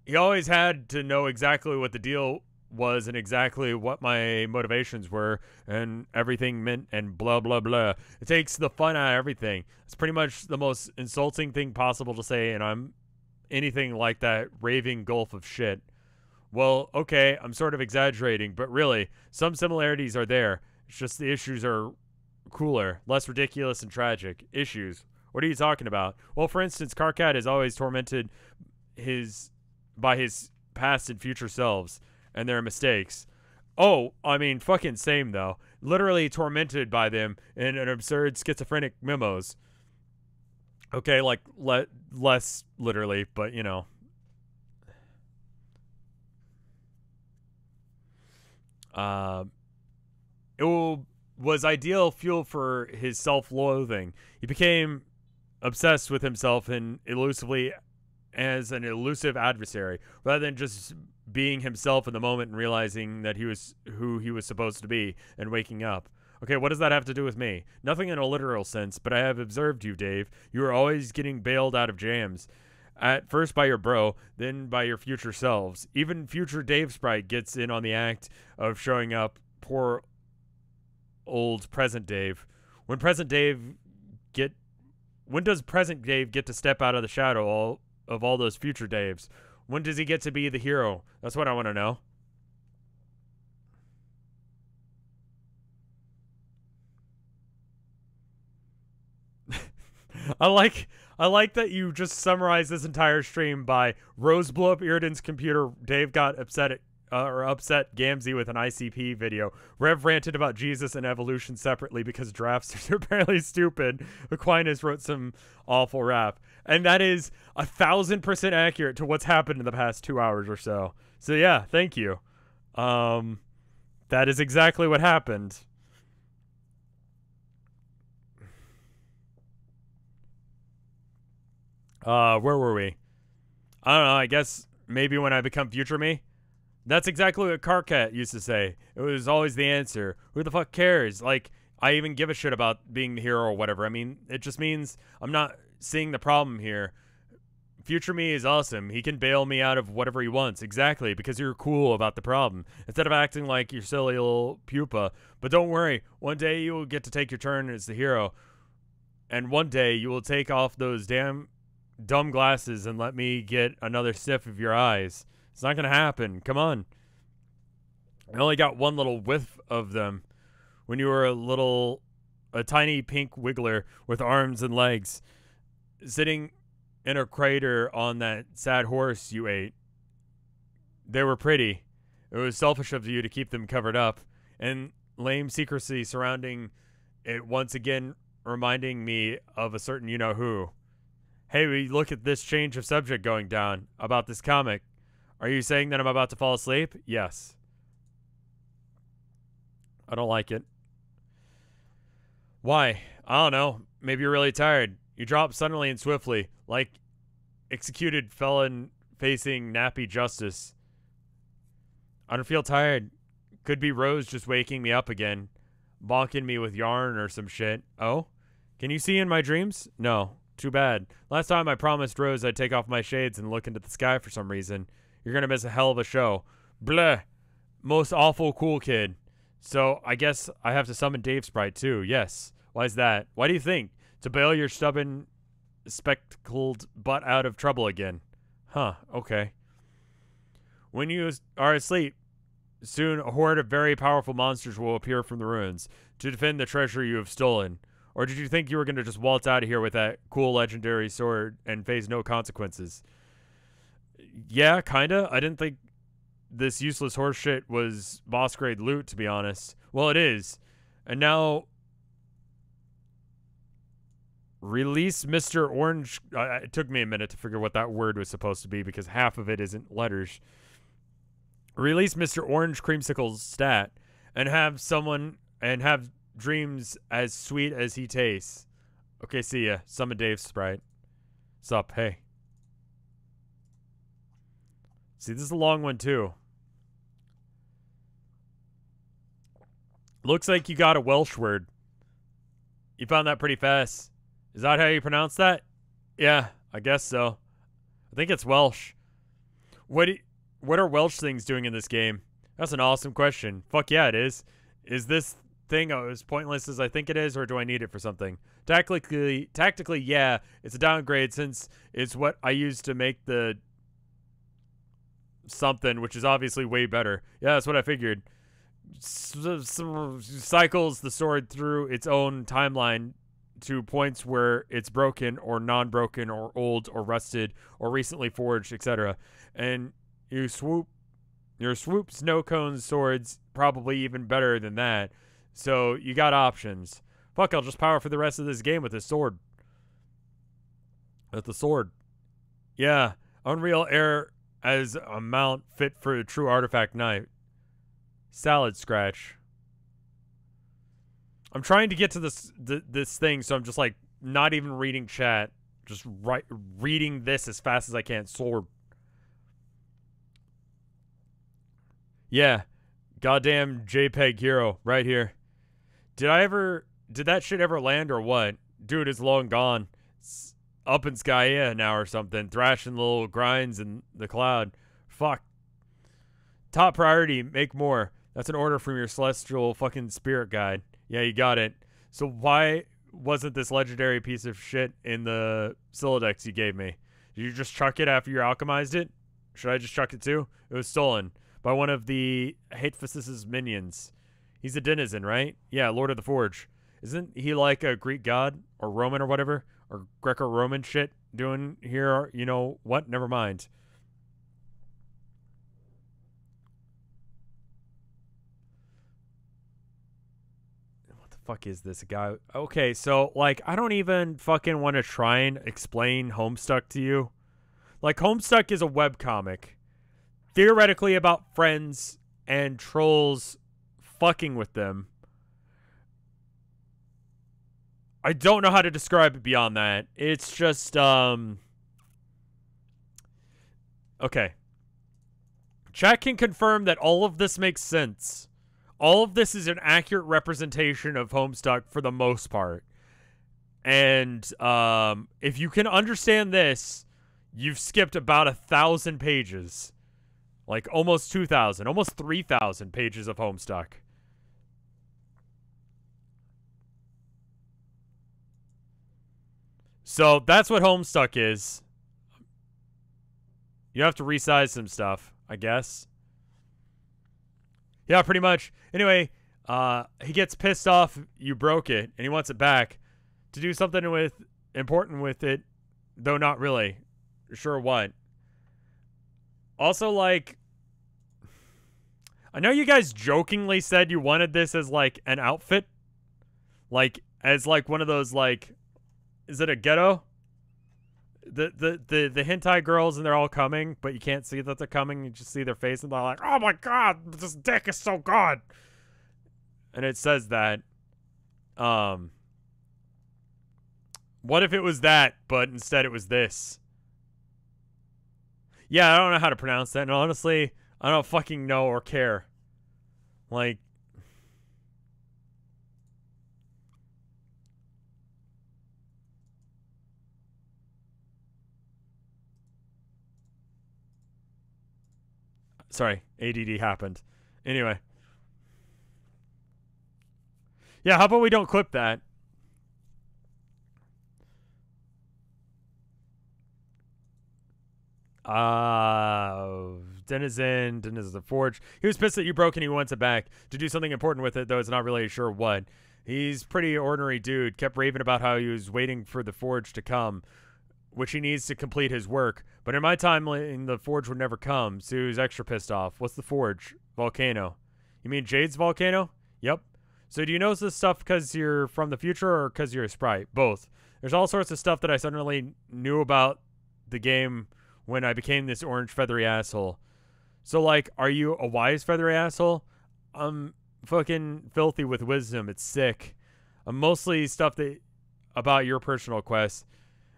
He always had to know exactly what the deal was and exactly what my motivations were and everything meant and blah, blah, blah. It takes the fun out of everything. It's pretty much the most insulting thing possible to say, and I'm anything like that raving gulf of shit. Well, okay, I'm sort of exaggerating, but really, some similarities are there. It's just the issues are cooler, less ridiculous and tragic. Issues. What are you talking about? Well, for instance, Karkat is always tormented by his past and future selves and their mistakes. Oh, I mean, fucking same, though. Literally tormented by them in an absurd schizophrenic memos. Okay, like, less literally, but, you know. It was ideal fuel for his self-loathing. He became obsessed with himself and elusively as an elusive adversary, rather than just being himself in the moment and realizing that he was who he was supposed to be and waking up. Okay, what does that have to do with me? Nothing in a literal sense, but I have observed you, Dave. You are always getting bailed out of jams. At first by your bro, then by your future selves. Even future Dave Sprite gets in on the act of showing up. Poor old present Dave. When does present Dave get to step out of the shadow of all those future Daves? When does he get to be the hero? That's what I want to know. I like that you just summarized this entire stream by Rose blew up Iridan's computer. Dave got upset Gamzee with an ICP video. Rev ranted about Jesus and evolution separately because drafts are apparently stupid. Aquinas wrote some awful rap. And that is 1,000% accurate to what's happened in the past 2 hours or so. So yeah, thank you. That is exactly what happened. Where were we? I don't know, I guess maybe when I become future me? That's exactly what Karkat used to say. It was always the answer. Who the fuck cares? Like, I even give a shit about being the hero or whatever. I mean, it just means I'm not seeing the problem here. Future me is awesome. He can bail me out of whatever he wants. Exactly, because you're cool about the problem. Instead of acting like your silly little pupa. But don't worry. One day you will get to take your turn as the hero. And one day you will take off those damn dumb glasses and let me get another sniff of your eyes. It's not going to happen. Come on. I only got one little whiff of them when you were a tiny pink wiggler with arms and legs, sitting in a crater on that sad horse you ate. They were pretty. It was selfish of you to keep them covered up, and lame secrecy surrounding it once again reminding me of a certain you-know-who. Hey, we look at this change of subject going down about this comic. Are you saying that I'm about to fall asleep? Yes. I don't like it. Why? I don't know. Maybe you're really tired. You drop suddenly and swiftly, like executed felon facing nappy justice. I don't feel tired. Could be Rose just waking me up again, bonking me with yarn or some shit. Oh? Can you see in my dreams? No. Too bad. Last time I promised Rose I'd take off my shades and look into the sky for some reason. You're gonna miss a hell of a show. Bleh. Most awful cool kid. So I guess I have to summon Dave Sprite too. Yes. Why's that? Why do you think? To bail your stubborn, spectacled butt out of trouble again. Huh. Okay. When you are asleep, soon a horde of very powerful monsters will appear from the ruins to defend the treasure you have stolen. Or did you think you were going to just waltz out of here with that cool legendary sword and face no consequences? Yeah, kinda. I didn't think this useless horse shit was boss grade loot, to be honest. Well, it is. And now, release Mr. Orange. It took me a minute to figure what that word was supposed to be because half of it isn't letters. Release Mr. Orange Creamsicle's stat and have dreams as sweet as he tastes. Okay, see ya. Summon Dave Sprite. Sup, hey. See, this is a long one, too. Looks like you got a Welsh word. You found that pretty fast. Is that how you pronounce that? Yeah, I guess so. I think it's Welsh. What are Welsh things doing in this game? That's an awesome question. Fuck yeah, it is. Is this thing as pointless as I think it is, or do I need it for something? Tactically, yeah, it's a downgrade since it's what I use to make the something, which is obviously way better. Yeah, that's what I figured. Cycles the sword through its own timeline to points where it's broken or non-broken or old or rusted or recently forged, etc. And your swoop snow cone swords probably even better than that. So you got options. Fuck, I'll just power for the rest of this game with this sword. With the sword. Yeah, Unreal Air as a mount fit for a true artifact knight. Salad scratch. I'm trying to get to this thing, so I'm just like not even reading chat. Just reading this as fast as I can. Sword. Yeah. Goddamn JPEG hero right here. Did that shit ever land or what? Dude, it's long gone. It's up in Skya now or something. Thrashing little grinds in the cloud. Fuck. Top priority, make more. That's an order from your celestial fucking spirit guide. Yeah, you got it. So why wasn't this legendary piece of shit in the Silodex you gave me? Did you just chuck it after you alchemized it? Should I just chuck it too? It was stolen by one of the Hatefus's minions. He's a denizen, right? Yeah, Lord of the Forge. Isn't he like a Greek god or Roman or whatever? Or Greco-Roman shit doing here? You know what? Never mind. Fuck is this guy? Okay, so like I don't even fucking want to try and explain Homestuck to you. Like Homestuck is a webcomic theoretically about friends and trolls fucking with them. I don't know how to describe it beyond that. It's just okay. Chat can confirm that all of this makes sense. All of this is an accurate representation of Homestuck for the most part. And if you can understand this, you've skipped about 1,000 pages. Like almost 2,000, almost 3,000 pages of Homestuck. So that's what Homestuck is. You have to resize some stuff, I guess. Yeah, pretty much. Anyway, he gets pissed off you broke it, and he wants it back to do something important with it, though not really. Sure what. Also, like, I know you guys jokingly said you wanted this as, like, an outfit. Like, as, like, one of those, like... Is it a ghetto? The hentai girls, and they're all coming, but you can't see that they're coming. You just see their face, and they're like, oh my god, this dick is so good. And it says that. What if it was that, but instead it was this? Yeah, I don't know how to pronounce that, and honestly, I don't fucking know or care. Like... Sorry, ADD happened. Anyway. Yeah, how about we don't clip that? Denizen the Forge. He was pissed that you broke and he wants it back to do something important with it, though it's not really sure what. He's pretty ordinary dude. Kept raving about how he was waiting for the Forge to come, which he needs to complete his work. But in my timeline, the Forge would never come, so he was extra pissed off. What's the Forge? Volcano. You mean Jade's volcano? Yep. So do you know this stuff because you're from the future or because you're a sprite? Both. There's all sorts of stuff that I suddenly knew about the game when I became this orange feathery asshole. So, like, are you a wise feathery asshole? I'm fucking filthy with wisdom. It's sick. I'm mostly stuff that about your personal quest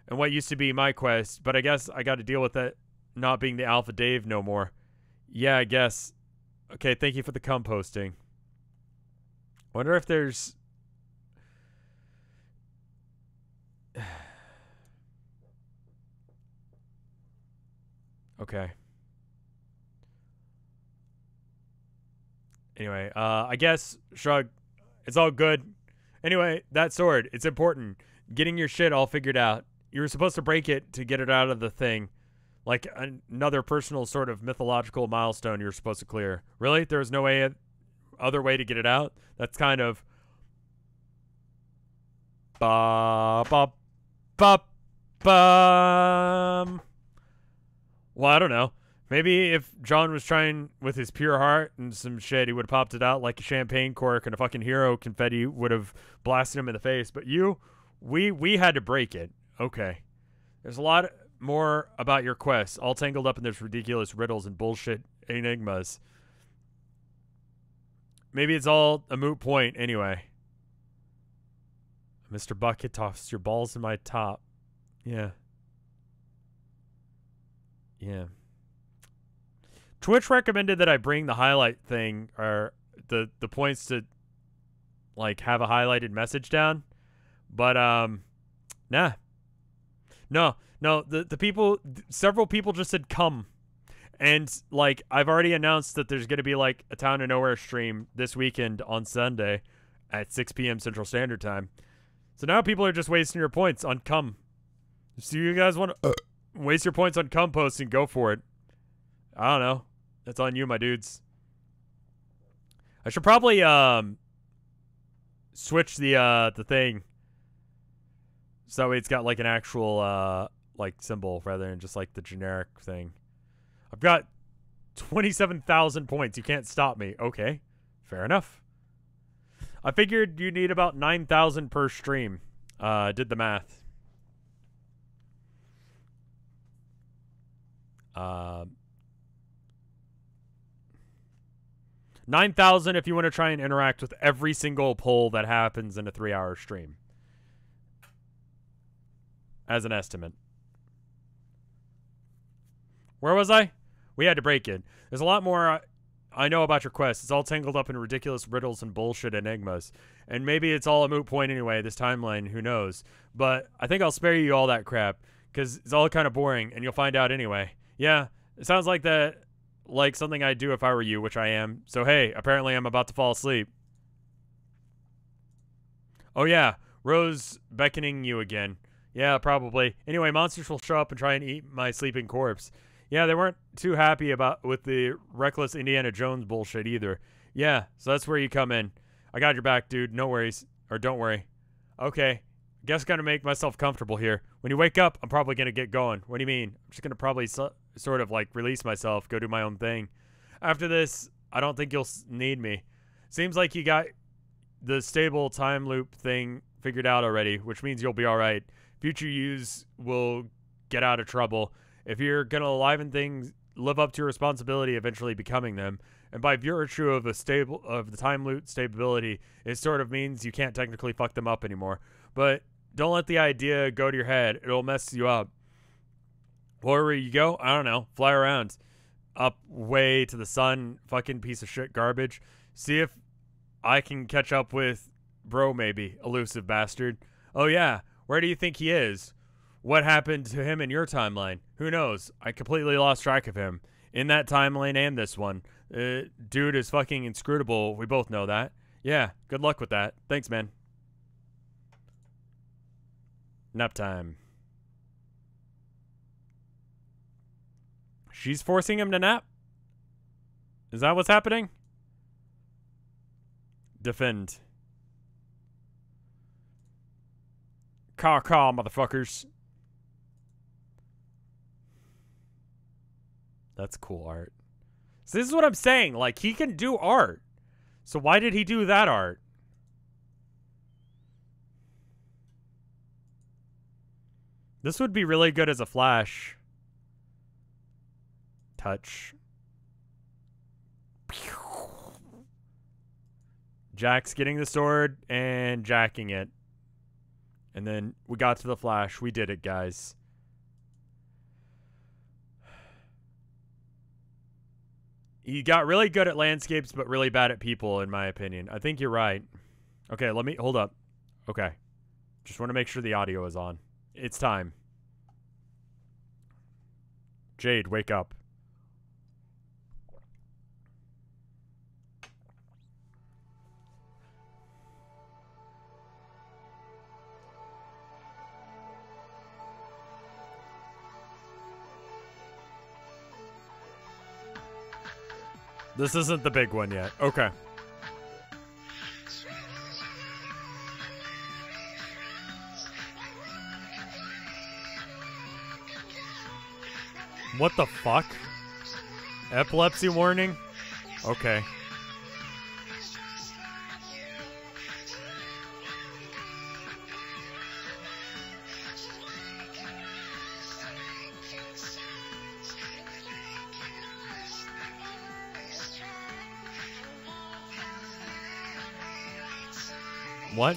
and what used to be my quest, but I guess I got to deal with that not being the Alpha Dave no more. Yeah, I guess. Okay, thank you for the composting. Wonder if there's... Okay. Anyway, I guess, shrug. It's all good. Anyway, that sword, it's important. Getting your shit all figured out. You were supposed to break it to get it out of the thing. Like another personal sort of mythological milestone you were supposed to clear. Really? There was no other way to get it out? That's kind of... Well, I don't know. Maybe if John was trying with his pure heart and some shit, he would have popped it out like a champagne cork and a fucking hero confetti would have blasted him in the face. But you, we had to break it. Okay. There's a lot more about your quest, all tangled up in those ridiculous riddles and bullshit enigmas. Maybe it's all a moot point anyway. Mr. Bucket tossed your balls in my top. Yeah. Yeah. Twitch recommended that I bring the highlight thing, or the points to, like, have a highlighted message down. But, nah. No, the people, several people just said come. And, like, I've already announced that there's going to be, like, a Town of Nowhere stream this weekend on Sunday at 6 p.m. Central Standard Time. So now people are just wasting your points on come. So you guys want to waste your points on come posting, go for it. I don't know. That's on you, my dudes. I should probably switch the thing so that way it's got like an actual like symbol rather than just like the generic thing. I've got 27,000 points. You can't stop me. Okay, fair enough. I figured you need about 9,000 per stream. Did the math. 9,000 if you want to try and interact with every single poll that happens in a 3-hour stream. As an estimate. Where was I? We had to break it. There's a lot more I know about your quest. It's all tangled up in ridiculous riddles and bullshit enigmas. And maybe it's all a moot point anyway, this timeline, who knows. But I think I'll spare you all that crap, because it's all kind of boring, and you'll find out anyway. Yeah, it sounds like that, like something I'd do if I were you, which I am. So hey, apparently I'm about to fall asleep. Oh yeah, Rose beckoning you again. Yeah, probably. Anyway, monsters will show up and try and eat my sleeping corpse. Yeah, they weren't too happy with the reckless Indiana Jones bullshit either. Yeah, so that's where you come in. I got your back, dude. No worries. Or don't worry. Okay. Guess gonna make myself comfortable here. When you wake up, I'm probably gonna get going. What do you mean? I'm just gonna probably sort of like release myself, go do my own thing. After this, I don't think you'll need me. Seems like you got the stable time loop thing figured out already, which means you'll be alright. Future yous will get out of trouble. If you're gonna liven things, live up to your responsibility, eventually becoming them. And by virtue of the time loop stability, it sort of means you can't technically fuck them up anymore. But don't let the idea go to your head. It'll mess you up. Wherever you go, I don't know, fly around. Up way to the sun, fucking piece of shit garbage. See if I can catch up with bro, maybe, elusive bastard. Oh yeah, where do you think he is? What happened to him in your timeline? Who knows? I completely lost track of him. In that timeline and this one. Dude is fucking inscrutable, we both know that. Yeah, good luck with that. Thanks, man. Nap time. She's forcing him to nap? Is that what's happening? Defend. Caw, motherfuckers. That's cool art. So this is what I'm saying. Like, he can do art. So why did he do that art? This would be really good as a flash. Touch. Jack's getting the sword and jacking it. And then we got to the flash. We did it, guys. He got really good at landscapes, but really bad at people, in my opinion. I think you're right. Okay, let me... Hold up. Okay. Just want to make sure the audio is on. It's time. Jade, wake up. This isn't the big one yet. Okay. What the fuck? Epilepsy warning? Okay. What?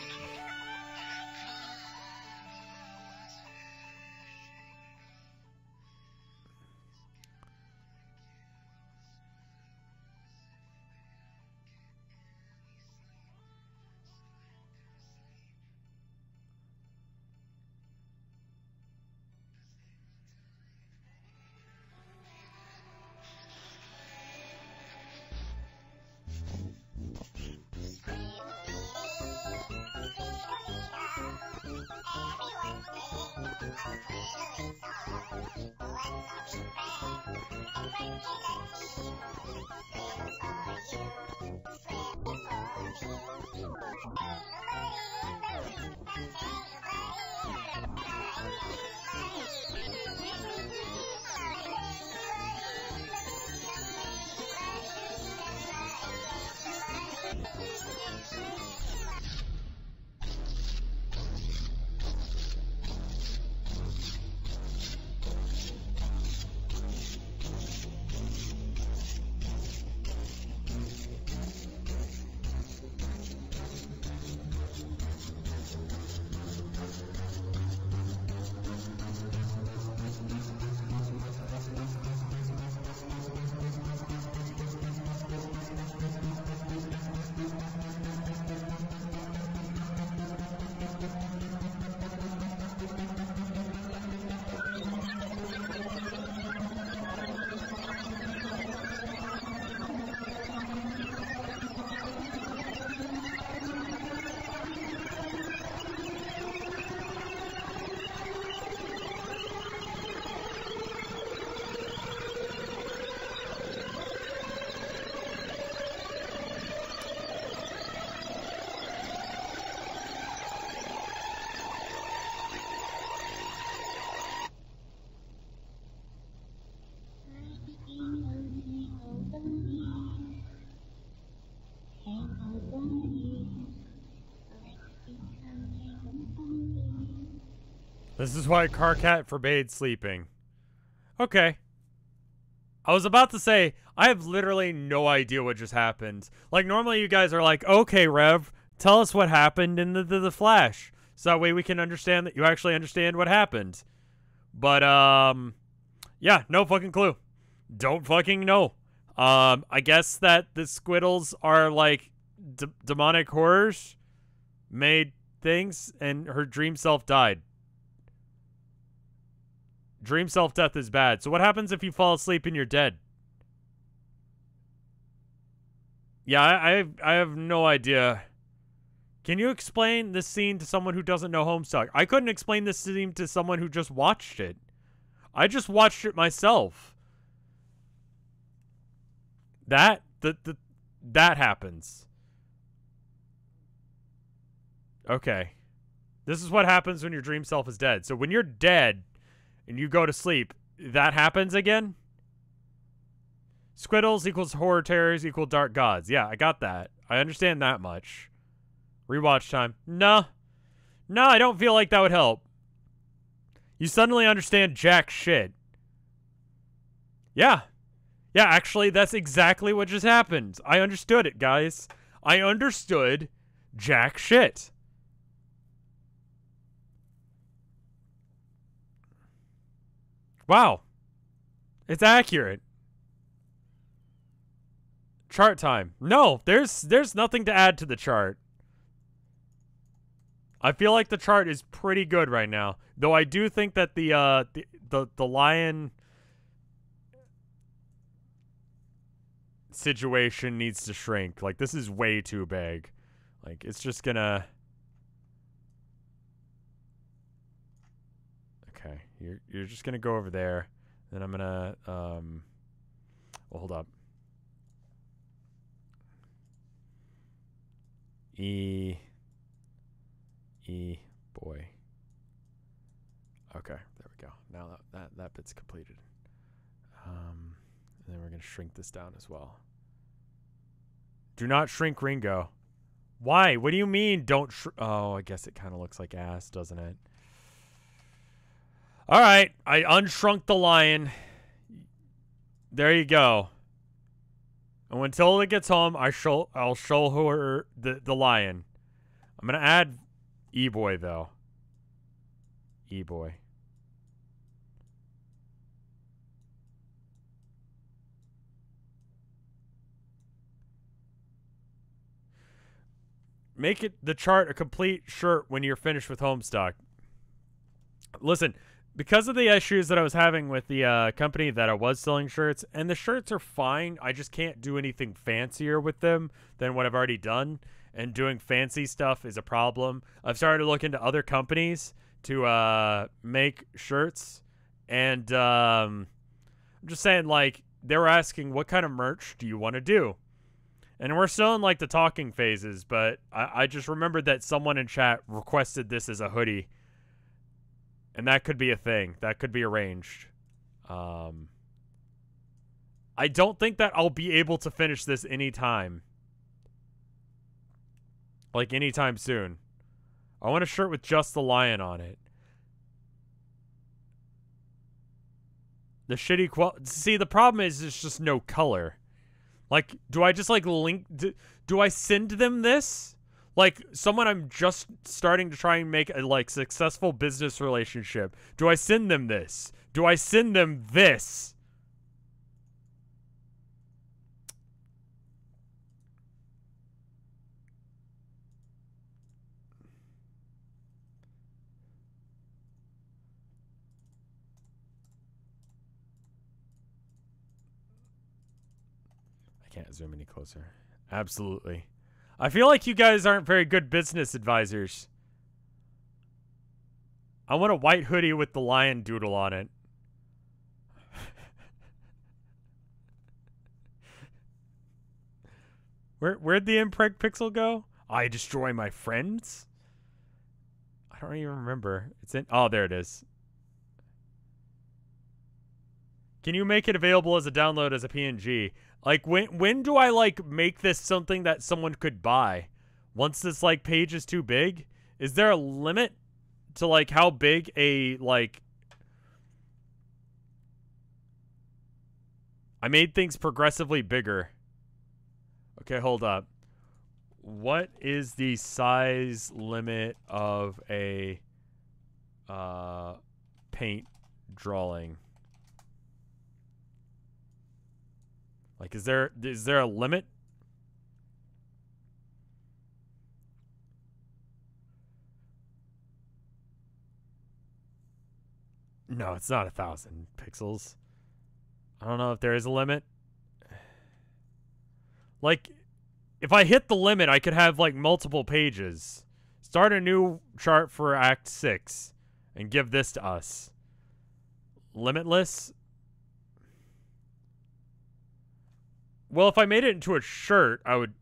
This is why Carcat forbade sleeping. Okay. I was about to say, I have literally no idea what just happened. Like, normally you guys are like, okay, Rev, tell us what happened in the Flash. So that way we can understand that you actually understand what happened. But, yeah, no fucking clue. Don't fucking know. I guess that the Squiddles are, like, demonic horrors made things, and her dream self died. Dream self-death is bad. So what happens if you fall asleep and you're dead? Yeah, I have no idea. Can you explain this scene to someone who doesn't know Homestuck? I couldn't explain this scene to someone who just watched it. I just watched it myself. That happens. Okay. This is what happens when your dream self is dead. So when you're dead and you go to sleep, that happens again? Squiddles equals horror terrors equal dark gods. Yeah, I got that. I understand that much. Rewatch time. No. No, I don't feel like that would help. You suddenly understand jack shit. Yeah. Yeah, actually, that's exactly what just happened. I understood it, guys. I understood jack shit. Wow. It's accurate. Chart time. No, there's nothing to add to the chart. I feel like the chart is pretty good right now. Though I do think that the lion situation needs to shrink. Like, this is way too big. Like, it's just gonna... Okay, you're just gonna go over there. Then I'm gonna well, hold up. E boy. Okay, there we go. Now that bit's completed. And then we're gonna shrink this down as well. Do not shrink Ringo. Why? What do you mean don't oh, I guess it kind of looks like ass, doesn't it? All right, I unshrunk the lion. There you go. And when Tilda gets home, I'll show her the lion. I'm gonna add E-boy though. E-boy. Make it the chart a complete shirt when you're finished with Homestuck. Listen, because of the issues that I was having with the company that I was selling shirts, and the shirts are fine, I just can't do anything fancier with them than what I've already done, and doing fancy stuff is a problem. I've started to look into other companies to make shirts, and I'm just saying, like, they were asking, what kind of merch do you want to do? And we're still in, like, the talking phases, but I just remembered that someone in chat requested this as a hoodie. And that could be a thing. That could be arranged. I don't think that I'll be able to finish this anytime. Like, anytime soon. I want a shirt with just the lion on it. The shitty quality. See, the problem is there's just no color. Like, do I just, like, link... Do I send them this? Like, someone I'm just starting to try and make a, like, successful business relationship. Do I send them this? Do I send them this? I can't zoom any closer. Absolutely. I feel like you guys aren't very good business advisors. I want a white hoodie with the lion doodle on it. Where'd the impreg pixel go? I destroy my friends? I don't even remember. It's in... Oh, there it is. Can you make it available as a download as a PNG? Like, when do I, like, make this something that someone could buy? Once this, like, page is too big? Is there a limit to like how big a like I made things progressively bigger. Okay, hold up. What is the size limit of a paint drawing? Like, is there a limit? No, it's not 1,000 pixels. I don't know if there is a limit. Like, if I hit the limit, I could have, like, multiple pages. Start a new chart for Act 6 and give this to us. Limitless? Well, if I made it into a shirt, I would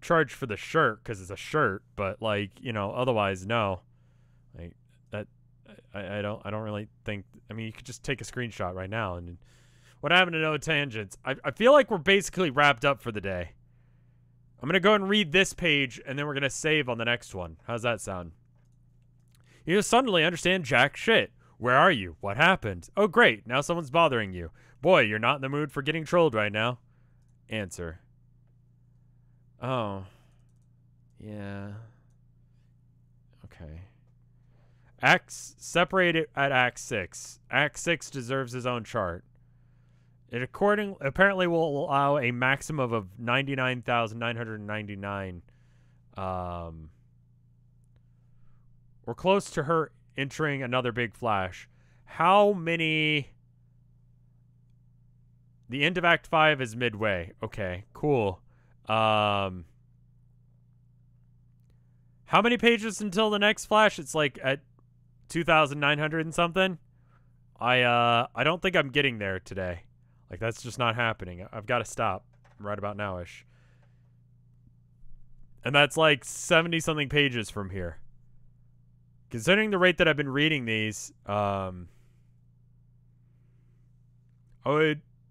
charge for the shirt because it's a shirt, but, like, you know, otherwise, no. Like, that, I don't really think, I mean, you could just take a screenshot right now and what happened to no tangents? I feel like we're basically wrapped up for the day. I'm going to go and read this page, and then we're going to save on the next one. How's that sound? You suddenly understand jack shit. Where are you? What happened? Oh, great. Now someone's bothering you. Boy, you're not in the mood for getting trolled right now. Answer. Oh. Yeah. Okay. Separated at Act 6. Act 6 deserves his own chart. It apparently will allow a maximum of 99,999. We're close to her entering another big flash. How many... The end of Act 5 is midway. Okay, cool. How many pages until the next flash? It's like at 2,900 and something. I don't think I'm getting there today. Like, that's just not happening. I've got to stop right about now-ish. And that's like 70-something pages from here. Considering the rate that I've been reading these, I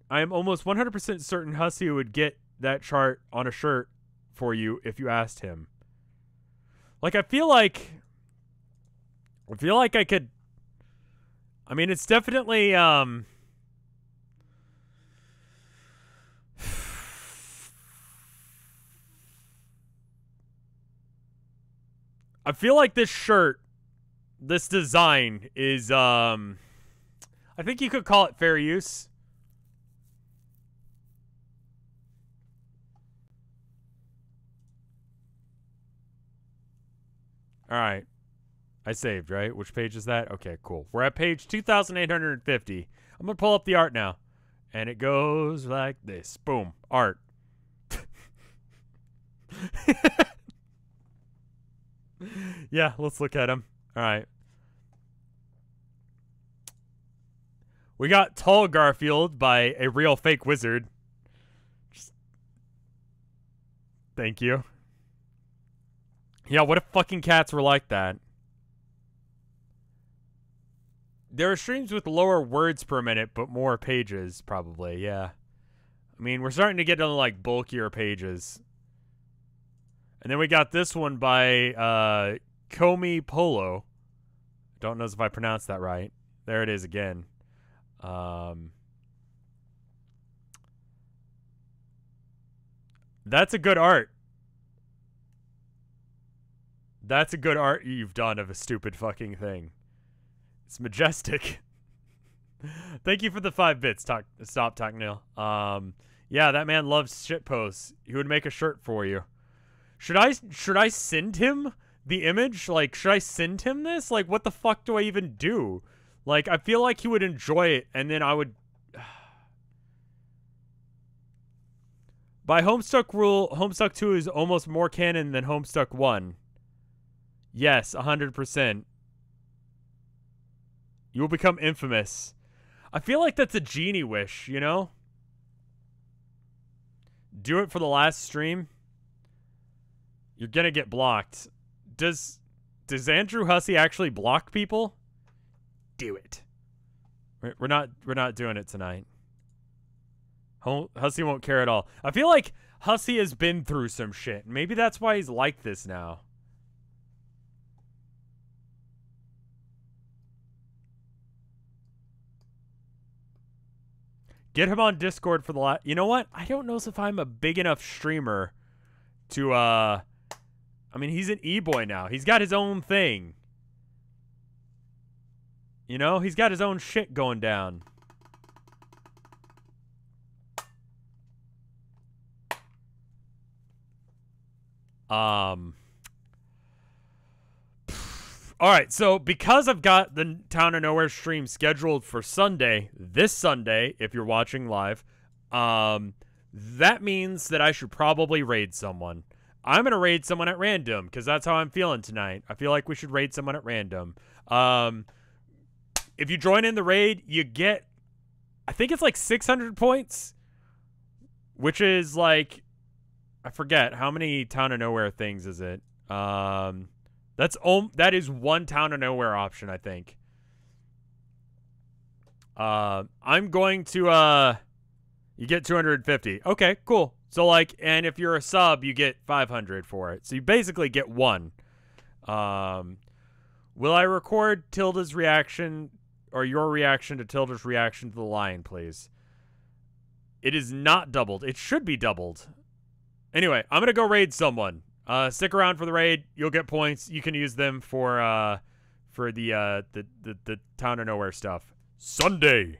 am almost 100% certain Hussey would get that chart on a shirt for you if you asked him. Like, I feel like I could... I mean, it's definitely, I feel like this shirt, this design is, I think you could call it fair use. All right. I saved, right? Which page is that? Okay, cool. We're at page 2,850. I'm going to pull up the art now. And it goes like this. Boom. Art. Yeah, let's look at him. All right. We got Tall Garfield by a real fake wizard. Thank you. Yeah, what if fucking cats were like that? There are streams with lower words per minute, but more pages, probably, yeah. I mean, we're starting to get into, like, bulkier pages. And then we got this one by, Komi Polo. Don't know if I pronounced that right. There it is again. That's a good art. That's a good art you've done of a stupid fucking thing. It's majestic. Thank you for the 5 bits, Stop Talknil. Yeah, that man loves shit posts. He would make a shirt for you. Should I send him the image? Like, should I send him this? Like, what the fuck do I even do? Like, I feel like he would enjoy it, and then I would... By Homestuck rule, Homestuck 2 is almost more canon than Homestuck 1. Yes, 100%. You will become infamous. I feel like that's a genie wish, you know? Do it for the last stream. You're gonna get blocked. Does Andrew Hussey actually block people? Do it. We're not doing it tonight. Hussey won't care at all. I feel like Hussey has been through some shit. Maybe that's why he's like this now. Get him on Discord for the You know what? I don't know if I'm a big enough streamer to, I mean, he's an e-boy now. He's got his own thing. You know? He's got his own shit going down. Alright, so because I've got the Town of Nowhere stream scheduled for Sunday, this Sunday, if you're watching live, that means that I should probably raid someone. I'm going to raid someone at random, because that's how I'm feeling tonight. I feel like we should raid someone at random. If you join in the raid, you get, I think it's like 600 points, which is like, I forget, how many Town of Nowhere things is it? That is one Town of Nowhere option, I think. I'm going to, you get 250. Okay, cool. So, like, and if you're a sub, you get 500 for it. So you basically get one. Will I record Tilda's reaction, or your reaction to Tilda's reaction to the lion, please? It is not doubled. It should be doubled. Anyway, I'm going to go raid someone. Stick around for the raid. You'll get points. You can use them for the Town of Nowhere stuff. Sunday.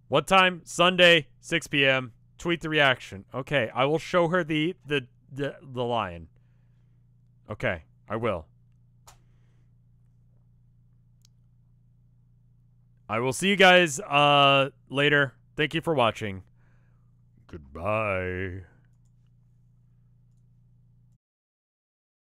What time? Sunday, 6 p.m. Tweet the reaction. Okay, I will show her the lion. Okay, I will. I will see you guys later. Thank you for watching. Goodbye.